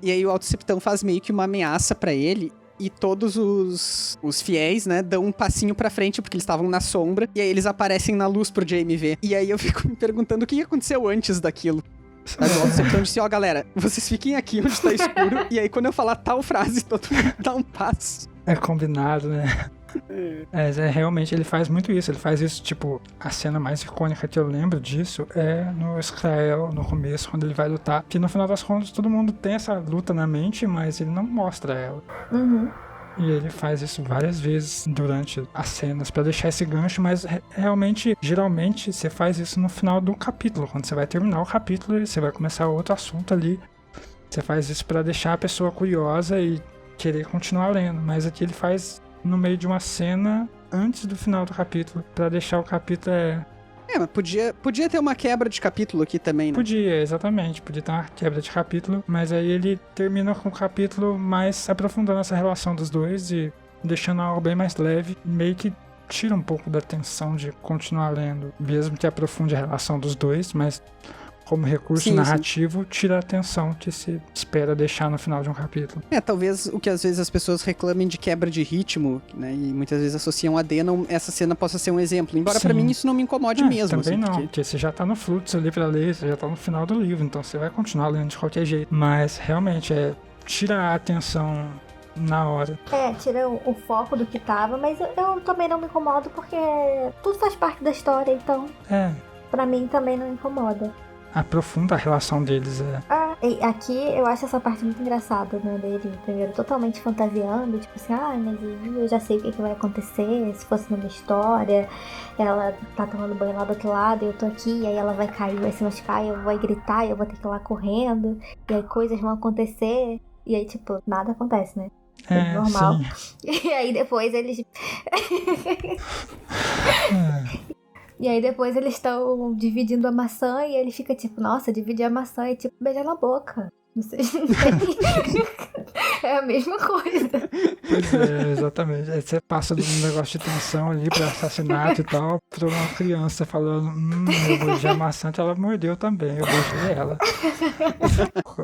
E aí o Alto Septão faz meio que uma ameaça pra ele. E todos os fiéis, né, dão um passinho pra frente, porque eles estavam na sombra. E aí eles aparecem na luz pro Jaime ver. E aí eu fico me perguntando o que aconteceu antes daquilo. Aí o Alto Septão disse, galera, vocês fiquem aqui onde tá escuro. E aí quando eu falar tal frase, todo mundo dá um passo. É combinado, né? Realmente ele faz muito isso. Ele faz isso, tipo, a cena mais icônica que eu lembro disso é no Israel, no começo, quando ele vai lutar. Que no final das contas todo mundo tem essa luta na mente, mas ele não mostra ela. E ele faz isso várias vezes durante as cenas pra deixar esse gancho, mas realmente, geralmente, você faz isso no final do capítulo. Quando você vai terminar o capítulo e você vai começar outro assunto ali. Você faz isso pra deixar a pessoa curiosa e querer continuar lendo. Mas aqui ele faz no meio de uma cena antes do final do capítulo, pra deixar o capítulo... mas podia ter uma quebra de capítulo aqui também, né? Podia, exatamente. Podia ter uma quebra de capítulo, mas aí ele termina com o capítulo mais aprofundando essa relação dos dois e deixando algo bem mais leve, meio que tira um pouco da tensão de continuar lendo, mesmo que aprofunde a relação dos dois, mas como recurso narrativo, tira a atenção que se espera deixar no final de um capítulo. Talvez o que às vezes as pessoas reclamem de quebra de ritmo, né, e muitas vezes associam a Dena, essa cena possa ser um exemplo. Embora pra mim isso não me incomode mesmo. Também assim, porque você já tá no fluxo ali pra ler, você já tá no final do livro, então você vai continuar lendo de qualquer jeito. Mas realmente tira a atenção na hora. Tira o foco do que tava, mas eu também não me incomodo porque tudo faz parte da história, então pra mim também não incomoda. Aprofunda a relação deles. E aqui eu acho essa parte muito engraçada, né, dele primeiro totalmente fantasiando, tipo assim, mas eu já sei o que vai acontecer, se fosse numa história, ela tá tomando banho lá do outro lado, eu tô aqui, e aí ela vai cair, vai se machucar, eu vou gritar, eu vou ter que ir lá correndo, e aí coisas vão acontecer, e aí tipo, nada acontece, né? normal. Sim. E aí depois eles... E aí depois eles estão dividindo a maçã e ele fica tipo, nossa, dividir a maçã é tipo beijar na boca. Vocês não têm... É a mesma coisa. Pois é, exatamente. Aí você passa de um negócio de tensão ali pra assassinato e tal, pra uma criança falando, eu beijei a maçã, ela mordeu também, eu beijei ela.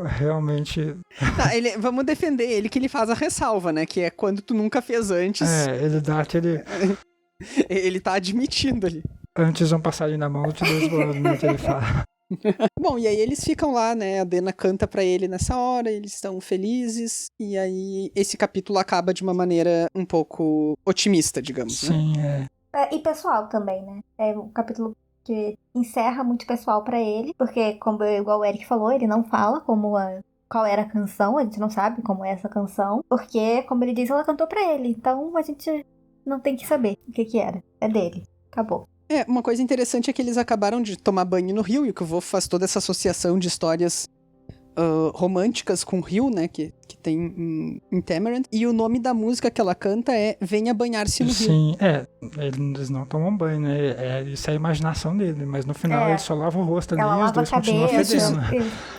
Realmente... Tá, vamos defender ele, que ele faz a ressalva, né? Que é quando tu nunca fez antes. Ele dá aquele... Ele tá admitindo ali. Antes um passarinho na mão, eu te dou os voos, né, que ele fala. Bom, e aí eles ficam lá, né? A Dena canta pra ele nessa hora, eles estão felizes. E aí esse capítulo acaba de uma maneira um pouco otimista, digamos, né? Sim, E pessoal também, né? É um capítulo que encerra muito pessoal pra ele, porque, como igual o Eric falou, ele não fala qual era a canção, a gente não sabe como é essa canção, porque, como ele diz, ela cantou pra ele, então a gente não tem que saber o que era. É dele. Acabou. Uma coisa interessante é que eles acabaram de tomar banho no rio, e que o vô faz toda essa associação de histórias românticas com o rio, né, que tem em Temerant, e o nome da música que ela canta é Venha Banhar-se no Rio. Sim, eles não tomam banho, né, isso é a imaginação dele, mas no final ele só lava o rosto ali e os dois continuam fedendo.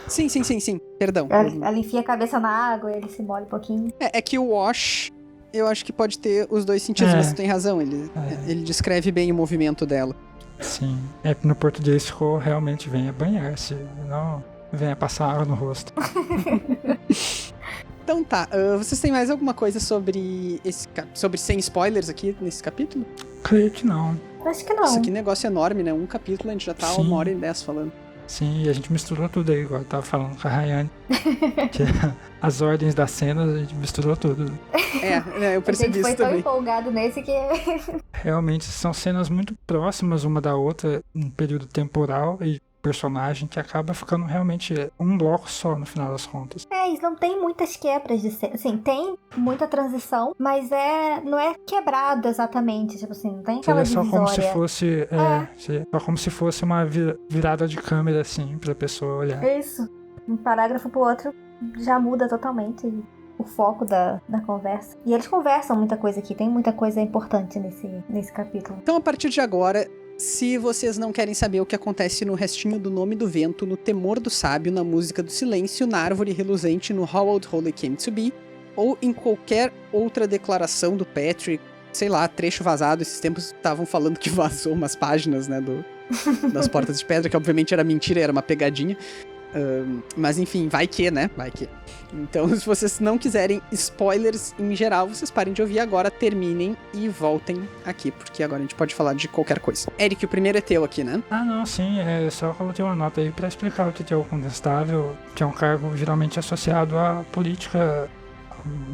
Sim, perdão. Ela enfia a cabeça na água e ele se molha um pouquinho. É que o wash... Eu acho que pode ter os dois sentidos, mas você tem razão, ele descreve bem o movimento dela. Sim, no português ficou realmente venha banhar-se, não venha passar água no rosto. Então tá, vocês têm mais alguma coisa sobre sem spoilers aqui nesse capítulo? Creio que não. Acho que não. Isso aqui é negócio enorme, né? Um capítulo a gente já tá 1h10 falando. Sim, e a gente misturou tudo aí, igual eu tava falando com a Rayane. As ordens das cenas, a gente misturou tudo. Eu percebi isso também. A gente foi tão empolgado nesse que... Realmente, são cenas muito próximas uma da outra, em período temporal e personagem, que acaba ficando realmente um bloco só no final das contas. Isso não tem muitas quebras de cena. Assim, tem muita transição, mas não é quebrado exatamente. Tipo assim, não tem aquela divisória. Só como se fosse... só como se fosse uma virada de câmera, assim, pra pessoa olhar. Isso. Um parágrafo pro outro já muda totalmente o foco da conversa. E eles conversam muita coisa aqui. Tem muita coisa importante nesse capítulo. Então, a partir de agora... Se vocês não querem saber o que acontece no restinho do Nome do Vento, no Temor do Sábio, na Música do Silêncio, na Árvore Reluzente, no How Old Holy Came to Be, ou em qualquer outra declaração do Patrick, sei lá, trecho vazado, esses tempos estavam falando que vazou umas páginas, né, das Portas de Pedra, que obviamente era mentira, era uma pegadinha. Mas enfim, vai que, né? Vai que. Então, se vocês não quiserem spoilers em geral, vocês parem de ouvir agora, terminem e voltem aqui, porque agora a gente pode falar de qualquer coisa. Eric, o primeiro é teu aqui, né? Não, sim, só coloquei uma nota aí pra explicar o que é o condestável, que é um cargo geralmente associado à política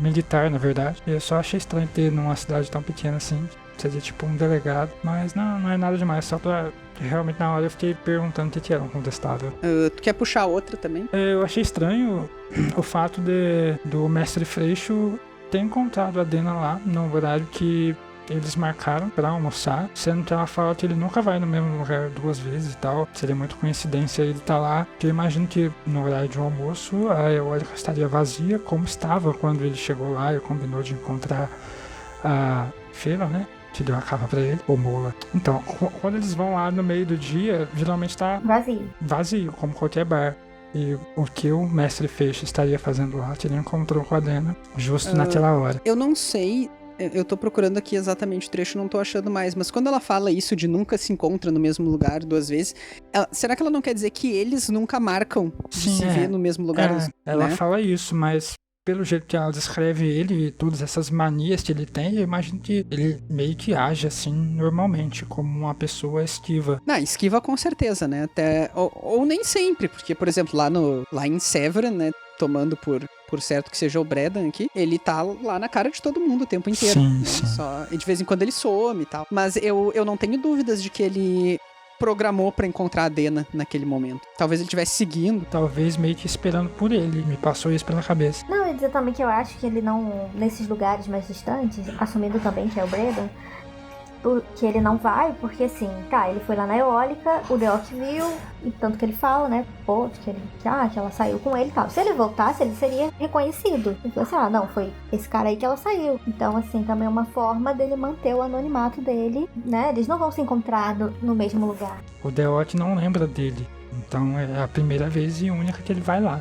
militar, na verdade. Eu só achei estranho ter numa cidade tão pequena assim, seria tipo um delegado, mas não é nada demais, só pra... Realmente na hora eu fiquei perguntando o que era um condestável. Tu quer puxar outra também? Eu achei estranho o fato do mestre Freixo ter encontrado a Dena lá no horário que eles marcaram pra almoçar, sendo que ela fala que ele nunca vai no mesmo lugar 2 vezes e tal. Seria muito coincidência ele estar lá, porque eu imagino que no horário de almoço a Eólica estaria vazia, como estava quando ele chegou lá e combinou de encontrar a Feira, né? Que deu a capa pra ele, ou Mola. Então, quando eles vão lá no meio do dia, geralmente tá vazio, como qualquer bar. E o que o mestre Feixe estaria fazendo lá, que ele encontrou com a Dena justo naquela hora. Eu não sei, eu tô procurando aqui exatamente o trecho, não tô achando mais, mas quando ela fala isso de nunca se encontra no mesmo lugar 2 vezes, será que ela não quer dizer que eles nunca marcam de se ver no mesmo lugar? Ela né? fala isso, mas... Pelo jeito que ela descreve ele e todas essas manias que ele tem, eu imagino que ele meio que age assim normalmente, como uma pessoa esquiva. Esquiva com certeza, né? Até, ou nem sempre, porque, por exemplo, lá em Severin, né? Tomando por certo que seja o Bredan aqui, ele tá lá na cara de todo mundo o tempo inteiro. Sim, né? sim. E de vez em quando ele some e tal. Mas eu não tenho dúvidas de que ele programou pra encontrar a Dena naquele momento. Talvez ele estivesse seguindo. Talvez meio que esperando por ele. Me passou isso pela cabeça. Não, eu ia dizer também que eu acho que ele não... Nesses lugares mais distantes, assumindo também que é o Bredan, que ele não vai, porque assim, tá, ele foi lá na eólica, o Deoch viu, e tanto que ele fala, né, pô, que ela saiu com ele e tal. Se ele voltasse, ele seria reconhecido. Ele falou assim, não, foi esse cara aí que ela saiu. Então, assim, também é uma forma dele manter o anonimato dele, né, eles não vão se encontrar no mesmo lugar. O Deoch não lembra dele. Então é a primeira vez e única que ele vai lá.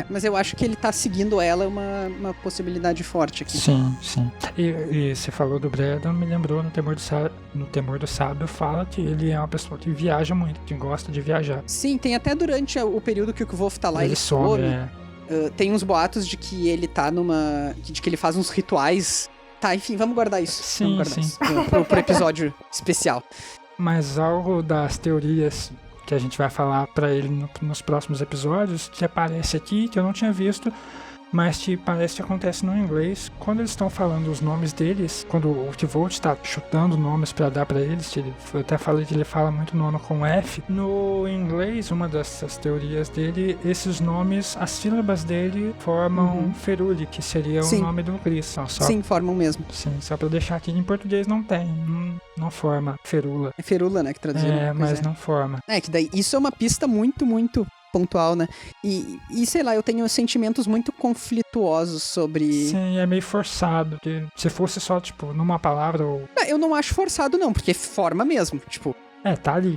Mas eu acho que ele tá seguindo ela uma possibilidade forte aqui. Sim. E você falou do Bredon, me lembrou no Temor do Sábio fala que ele é uma pessoa que viaja muito, que gosta de viajar. Sim, tem até durante o período que o Kvolf tá lá, ele some. Tem uns boatos de que ele tá de que ele faz uns rituais. Tá, enfim, vamos guardar isso. Sim. Isso pro episódio especial. Mas algo das teorias que a gente vai falar pra ele nos próximos episódios, que aparece aqui, que eu não tinha visto, mas que parece que acontece no inglês. Quando eles estão falando os nomes deles, quando o Kvolt está chutando nomes pra dar pra eles, eu até falei que ele fala muito nome com F, no inglês, uma dessas teorias dele, esses nomes, as sílabas dele formam Feruli, que seria o nome do Chris. Sim, formam mesmo. Sim, só pra deixar aqui, em português não tem, não forma Ferula. É Ferula, né, que traduziram. Mas não forma. Que daí, isso é uma pista muito, muito pontual, né? E sei lá, eu tenho sentimentos muito conflituosos sobre... Sim, é meio forçado, porque se fosse só, tipo, numa palavra ou... Eu não acho forçado, não, porque forma mesmo, tipo... tá ali.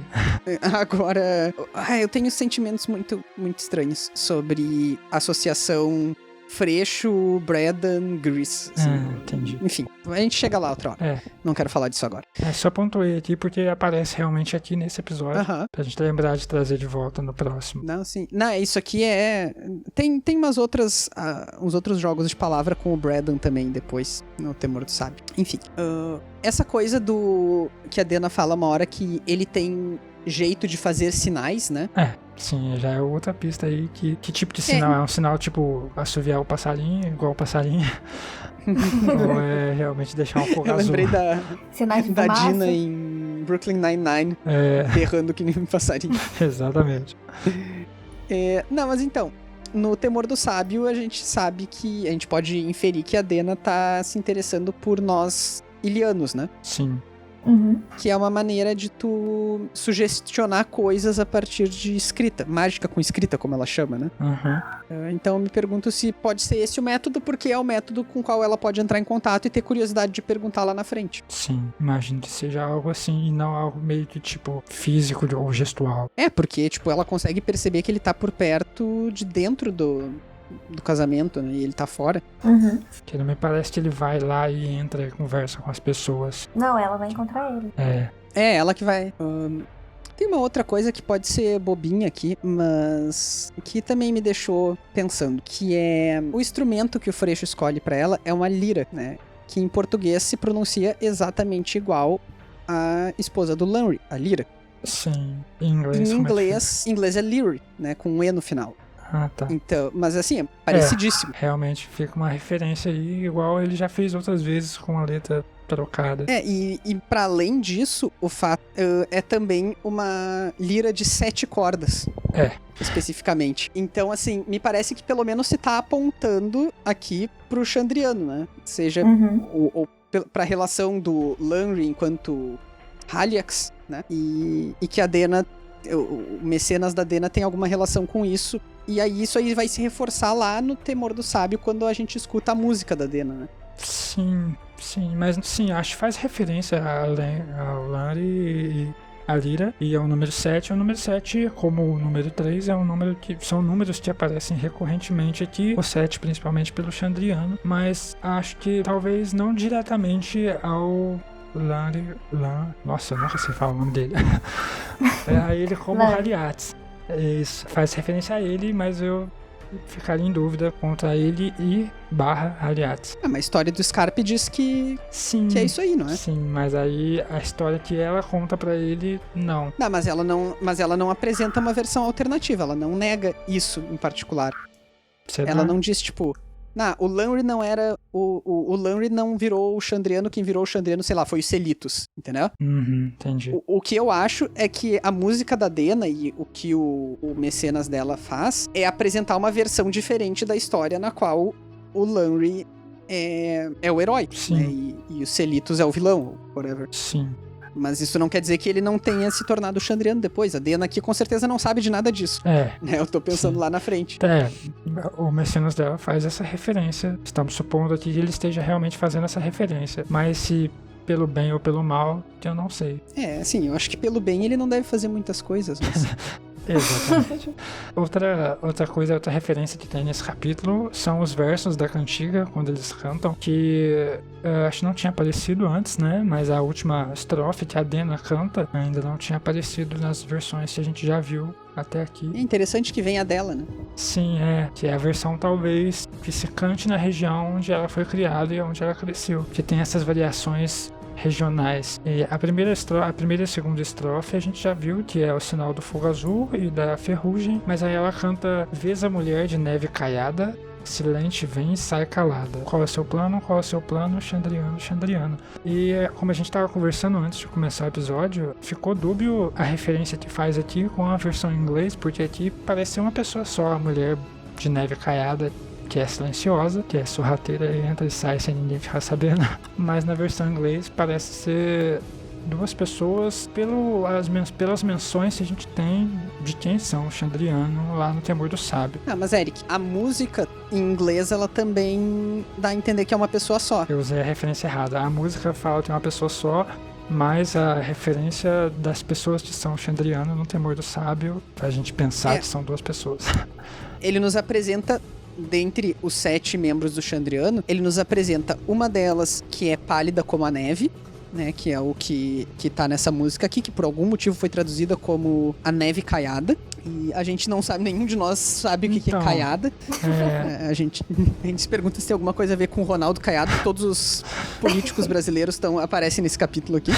Agora, eu tenho sentimentos muito, muito estranhos sobre associação Freixo, Bredon, Gris. Assim. Entendi. Enfim, a gente chega lá outra hora. Não quero falar disso agora. Só pontuei aqui porque aparece realmente aqui nesse episódio. Pra gente lembrar de trazer de volta no próximo. Não, sim. Não, isso aqui Tem uns outros jogos de palavra com o Bredon também depois, no Temor do Sábio. Enfim. Essa coisa que a Dena fala uma hora que ele tem jeito de fazer sinais, né? Sim, já é outra pista aí. Que tipo de sinal? É um sinal tipo assoviar o passarinho, igual o passarinho? Ou é realmente deixar um fogo azul? Eu lembrei da massa. Dina em Brooklyn Nine-Nine, berrando que nem um passarinho. Exatamente. Não, mas então, no Temor do Sábio, a gente sabe que... A gente pode inferir que a Dena tá se interessando por nós Illianos, né? Sim. Que é uma maneira de tu sugestionar coisas a partir de escrita. Mágica com escrita, como ela chama, né? Então eu me pergunto se pode ser esse o método, porque é o método com o qual ela pode entrar em contato e ter curiosidade de perguntar lá na frente. Sim, imagino que seja algo assim e não algo meio que tipo físico ou gestual. Porque tipo, ela consegue perceber que ele tá por perto de dentro do casamento, né? E ele tá fora. Que não me parece que ele vai lá e entra e conversa com as pessoas. Não, ela vai encontrar ele. Ela que vai. Tem uma outra coisa que pode ser bobinha aqui, mas que também me deixou pensando, que é o instrumento que o Freixo escolhe pra ela é uma lira, né? Que em português se pronuncia exatamente igual à esposa do Lanry, a lira. Sim, em inglês. Em inglês é lyre, né? Com um E no final. Tá. Então, mas assim, é parecidíssimo. Realmente fica uma referência aí, igual ele já fez outras vezes com a letra trocada. E para além disso, o fato é também uma lira de 7 cordas. Especificamente. Então, assim, me parece que pelo menos se tá apontando aqui pro Chandriano, né? Seja ou pra relação do Lanry enquanto Haliax, né? E que a Dena, o mecenas da Dena tem alguma relação com isso. E aí isso aí vai se reforçar lá no Temor do Sábio quando a gente escuta a música da Dena, né? Sim, mas sim, acho que faz referência ao Lanry e a lira e ao número 7. O número 7, como o número 3, é um número que são números que aparecem recorrentemente aqui, o 7 principalmente pelo Chandriano, mas acho que talvez não diretamente ao nossa, eu nunca sei falar o nome dele. A ele como Haliax. Isso, faz referência a ele, mas eu ficaria em dúvida contra ele e Haliax. Mas a história do Scarpe diz que é isso aí, não é? Sim, mas aí a história que ela conta pra ele, não. Não, mas ela não apresenta uma versão alternativa, ela não nega isso em particular. Será? Ela não diz, tipo... o Lanry não era... O Lanry não virou o Chandriano, quem virou o Chandriano, sei lá, foi o Celitos, entendeu? Entendi. O que eu acho é que a música da Dena e o que o mecenas dela faz é apresentar uma versão diferente da história na qual o Lanry é o herói, Sim. né? E o Selitos é o vilão, whatever. Sim. Mas isso não quer dizer que ele não tenha se tornado Chandriano depois. A Dena aqui com certeza não sabe de nada disso. Né? Eu tô pensando lá na frente. O Mecenas dela faz essa referência. Estamos supondo aqui que ele esteja realmente fazendo essa referência. Mas se pelo bem ou pelo mal, eu não sei. Assim, eu acho que pelo bem ele não deve fazer muitas coisas, mas... Exatamente. outra coisa, outra referência que tem nesse capítulo são os versos da cantiga, quando eles cantam, que acho que não tinha aparecido antes, né? Mas a última estrofe que a Dena canta ainda não tinha aparecido nas versões que a gente já viu até aqui. É interessante que venha dela, né? Sim, que é a versão talvez que se cante na região onde ela foi criada e onde ela cresceu, que tem essas variações regionais. E a primeira e a segunda estrofe a gente já viu que é o sinal do fogo azul e da ferrugem, mas aí ela canta: vês a mulher de neve caiada, silente vem e sai calada. Qual é o seu plano? Qual é o seu plano? Chandriano, Chandriano. E como a gente estava conversando antes de começar o episódio, ficou dúbio a referência que faz aqui com a versão em inglês, porque aqui parece ser uma pessoa só, a mulher de neve caiada, que é silenciosa, que é sorrateira e entra e sai sem ninguém ficar sabendo. Mas na versão em inglês parece ser duas pessoas pelas menções que a gente tem de quem são Chandriano lá no Temor do Sábio. Mas Eric, a música em inglês ela também dá a entender que é uma pessoa só. Eu usei a referência errada. A música fala que é uma pessoa só, mas a referência das pessoas que são Chandriano no Temor do Sábio, pra gente pensar que são duas pessoas. Ele nos apresenta, dentre os 7 membros do Chandriano, ele nos apresenta uma delas que é pálida como a neve, né, que é o que tá nessa música aqui, que por algum motivo foi traduzida como a neve caiada, e a gente não sabe, nenhum de nós sabe o que é caiada. A gente se pergunta se tem alguma coisa a ver com o Ronaldo Caiado. Todos os políticos brasileiros aparecem nesse capítulo aqui.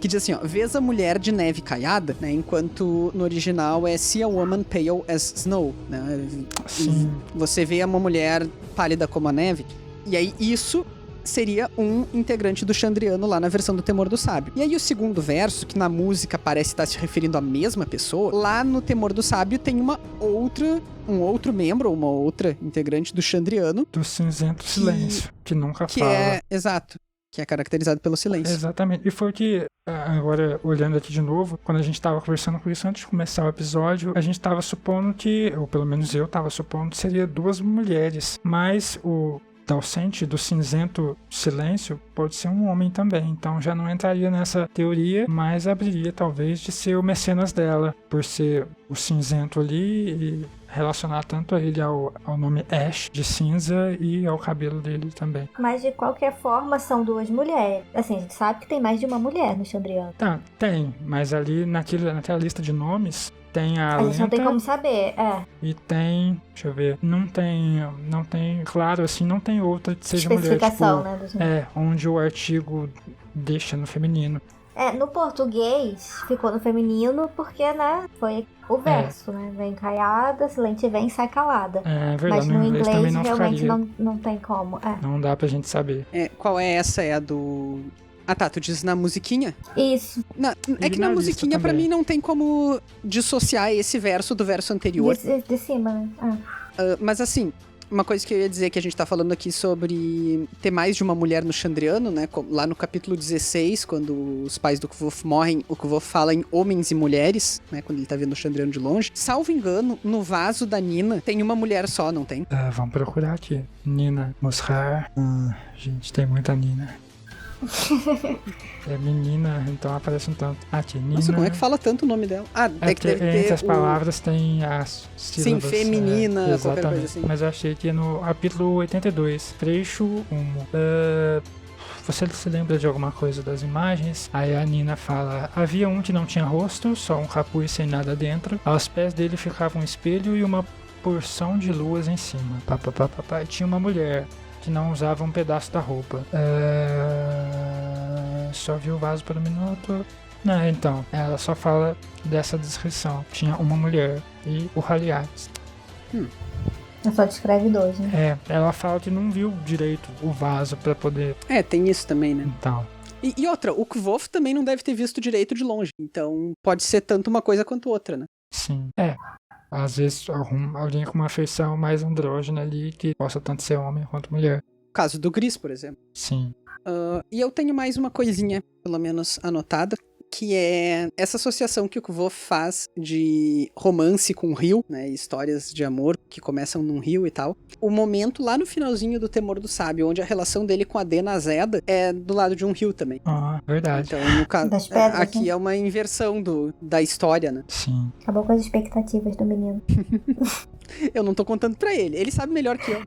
Que diz assim, vês a mulher de neve caiada, né, enquanto no original é see a woman pale as snow, né? Sim. Você vê uma mulher pálida como a neve, e aí isso seria um integrante do Chandriano lá na versão do Temor do Sábio. E aí o segundo verso, que na música parece estar se referindo à mesma pessoa, lá no Temor do Sábio tem um outro membro, uma outra integrante do Chandriano. Do cinzento silêncio, que nunca fala. Exato. Que é caracterizado pelo silêncio. Exatamente. E foi o que, agora olhando aqui de novo, quando a gente estava conversando com isso antes de começar o episódio, a gente estava supondo que, ou pelo menos eu estava supondo que seria 2 mulheres, mas o Dalcente do cinzento silêncio pode ser um homem também, então já não entraria nessa teoria, mas abriria talvez de ser o mecenas dela, por ser o cinzento ali e relacionar tanto a ele ao nome Ash, de cinza, e ao cabelo dele também. Mas de qualquer forma são 2 mulheres. Assim, a gente sabe que tem mais de uma mulher no Chandriano. Tá, tem, mas ali naquela lista de nomes tem a gente não tem como saber, E tem, deixa eu ver, não tem, claro, assim, não tem outra que seja mulher, tipo, né? Onde o artigo deixa no feminino. No português ficou no feminino porque, né, foi o verso, né? Vem caiada, silente vem, sai calada. É verdade, mas no inglês também não realmente ficaria. Não tem como. Não dá pra gente saber. Qual é essa? É a do... Ah tá, tu diz na musiquinha? Isso. É que na musiquinha pra mim não tem como dissociar esse verso do verso anterior. De cima, né? Mas assim, uma coisa que eu ia dizer que a gente tá falando aqui sobre ter mais de uma mulher no Chandriano, né? Lá no capítulo 16, quando os pais do Kvof morrem, o Kvof fala em homens e mulheres, né? Quando ele tá vendo o Chandriano de longe. Salvo engano, no vaso da Nina tem uma mulher só, não tem? Vamos procurar aqui. Nina Mushar. Gente, tem muita Nina. É menina, então aparece um tanto. Aqui, Nina. Nossa, como é que fala tanto o nome dela? É que deve ter entre as palavras tem as sílabas. Sim, feminina, qualquer coisa assim. Mas eu achei que no capítulo 82, trecho 1. Você se lembra de alguma coisa das imagens? Aí a Nina fala: havia um que não tinha rosto, só um capuz sem nada dentro. Aos pés dele ficava um espelho e uma porção de luas em cima. Tinha uma mulher que não usava um pedaço da roupa. Só viu o vaso por um minuto. Não, então, ela só fala dessa descrição. Tinha uma mulher e o Haliates. Ela só descreve 2, né? Ela fala que não viu direito o vaso pra poder... tem isso também, né? Então... E outra, o Kvof também não deve ter visto direito de longe. Então, pode ser tanto uma coisa quanto outra, né? Sim. Às vezes alguém com uma feição mais andrógena ali, que possa tanto ser homem quanto mulher. O caso do Gris, por exemplo. Sim. E eu tenho mais uma coisinha, pelo menos anotada, que é essa associação que o Kvo faz de romance com o rio, né, histórias de amor que começam num rio e tal. O momento lá no finalzinho do Temor do Sábio, onde a relação dele com a Dena Azeda é do lado de um rio também. Verdade. Então, no caso, Das pedras, aqui né? é uma inversão da história, né? Sim. Acabou com as expectativas do menino. Eu não tô contando pra ele, ele sabe melhor que eu.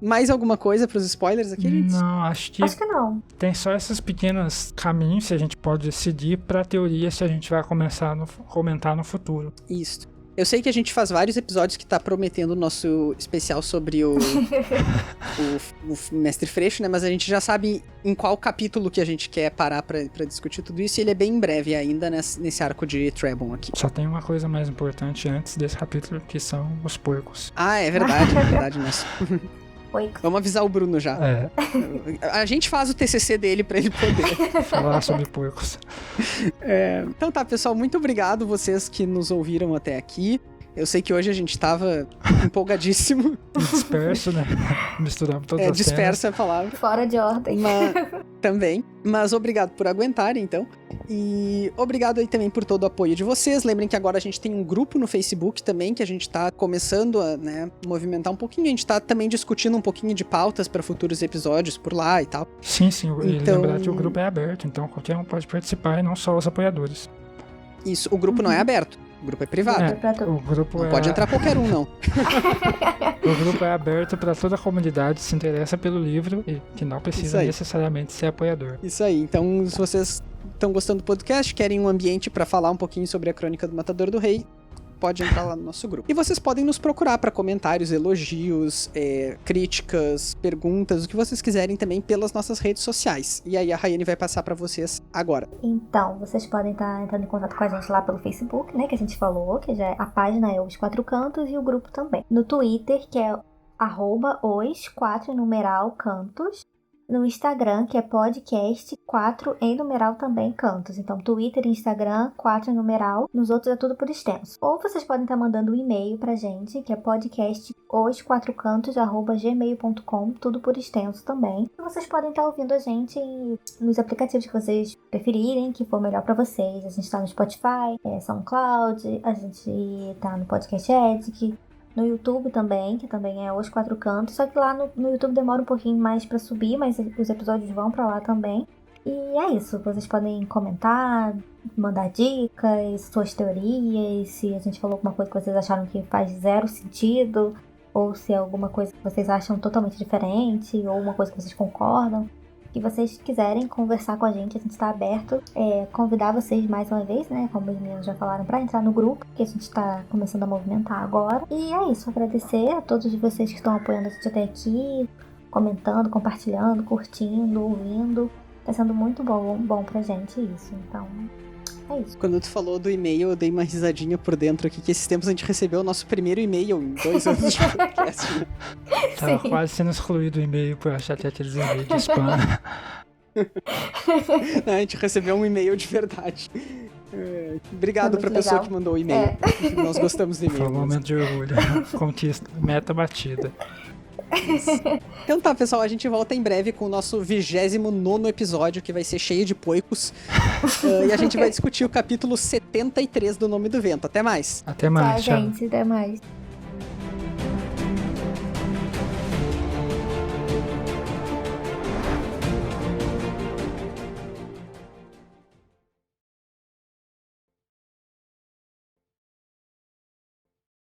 Mais alguma coisa pros spoilers aqui, gente? Não, acho que Acho que não. tem só esses pequenos caminhos que a gente pode seguir pra teoria se a gente vai começar a comentar no futuro. Isso. Eu sei que a gente faz vários episódios que tá prometendo o nosso especial sobre o Mestre Freixo, né? Mas a gente já sabe em qual capítulo que a gente quer parar pra discutir tudo isso, e ele é bem breve ainda nesse arco de Trebon aqui. Só tem uma coisa mais importante antes desse capítulo, que são os porcos. Ah, é verdade, nossa. Oi. Vamos avisar o Bruno já. É, A gente faz o TCC dele pra ele poder. falar sobre porcos. Então tá, pessoal, muito obrigado vocês que nos ouviram até aqui. Eu sei que hoje a gente tava empolgadíssimo. Disperso, né? Misturamos todas as Dispersa a palavra. Fora de ordem. Também. Mas obrigado por aguentarem, então. E obrigado aí também por todo o apoio de vocês. Lembrem que agora a gente tem um grupo no Facebook também, que a gente tá começando a, né, movimentar um pouquinho. A gente tá também discutindo um pouquinho de pautas para futuros episódios por lá e tal. Sim, e Então- lembrar que o grupo é aberto, então qualquer um pode participar e não só os apoiadores. Isso, o grupo não é aberto. O grupo é privado. É, Pra tu. o grupo Não é, pode entrar qualquer um, não. o grupo é aberto para toda a comunidade que se interessa pelo livro e que não Isso precisa aí. necessariamente ser apoiador. Isso aí. Então, se vocês estão gostando do podcast, querem um ambiente para falar um pouquinho sobre a Crônica do Matador do Rei, pode entrar lá no nosso grupo. E vocês podem nos procurar para comentários, elogios, críticas, perguntas, o que vocês quiserem também pelas nossas redes sociais. E aí a Rayane vai passar para vocês agora. Então, vocês podem estar entrando em contato com a gente lá pelo Facebook, né? Que a gente falou, que já a página é Os Quatro Cantos e o grupo também. No Twitter, que é @os4cantos. No Instagram, que é podcast 4 em numeral também cantos. Então, Twitter e Instagram, 4 em numeral. Nos outros é tudo por extenso. Ou vocês podem estar mandando um e-mail pra gente, que é podcastosquatrocantos@gmail.com, tudo por extenso também. E vocês podem estar ouvindo a gente nos aplicativos que vocês preferirem, que for melhor pra vocês. A gente tá no Spotify, SoundCloud, a gente tá no Podcast Addict, no YouTube também, que também é Os Quatro Cantos, só que lá no YouTube demora um pouquinho mais pra subir, mas os episódios vão pra lá também. E é isso, vocês podem comentar, mandar dicas, suas teorias, se a gente falou alguma coisa que vocês acharam que faz zero sentido, ou se é alguma coisa que vocês acham totalmente diferente, ou uma coisa que vocês concordam. Que vocês quiserem conversar com a gente está aberto. Convidar vocês mais uma vez, né? Como os meninos já falaram, para entrar no grupo, que a gente está começando a movimentar agora. E é isso, agradecer a todos vocês que estão apoiando a gente até aqui, comentando, compartilhando, curtindo, ouvindo. Tá sendo muito bom pra gente isso. Então, é isso. Quando tu falou do e-mail, eu dei uma risadinha por dentro aqui, que esses tempos a gente recebeu o nosso primeiro e-mail em 2 anos de podcast, né? Tava Sim. quase sendo excluído o e-mail por achar que aqueles e-mails de spam. A gente recebeu um e-mail de verdade. Obrigado Foi pra muito pessoa legal. que mandou o e-mail. Nós gostamos do Foi e-mail. um mesmo. momento de orgulho. Conquista, meta batida. Então tá, pessoal, a gente volta em breve com o nosso 29º episódio, que vai ser cheio de poicos. E a gente vai discutir o capítulo 73 do Nome do Vento. Até mais! Até mais, Tá, tchau. gente, até mais.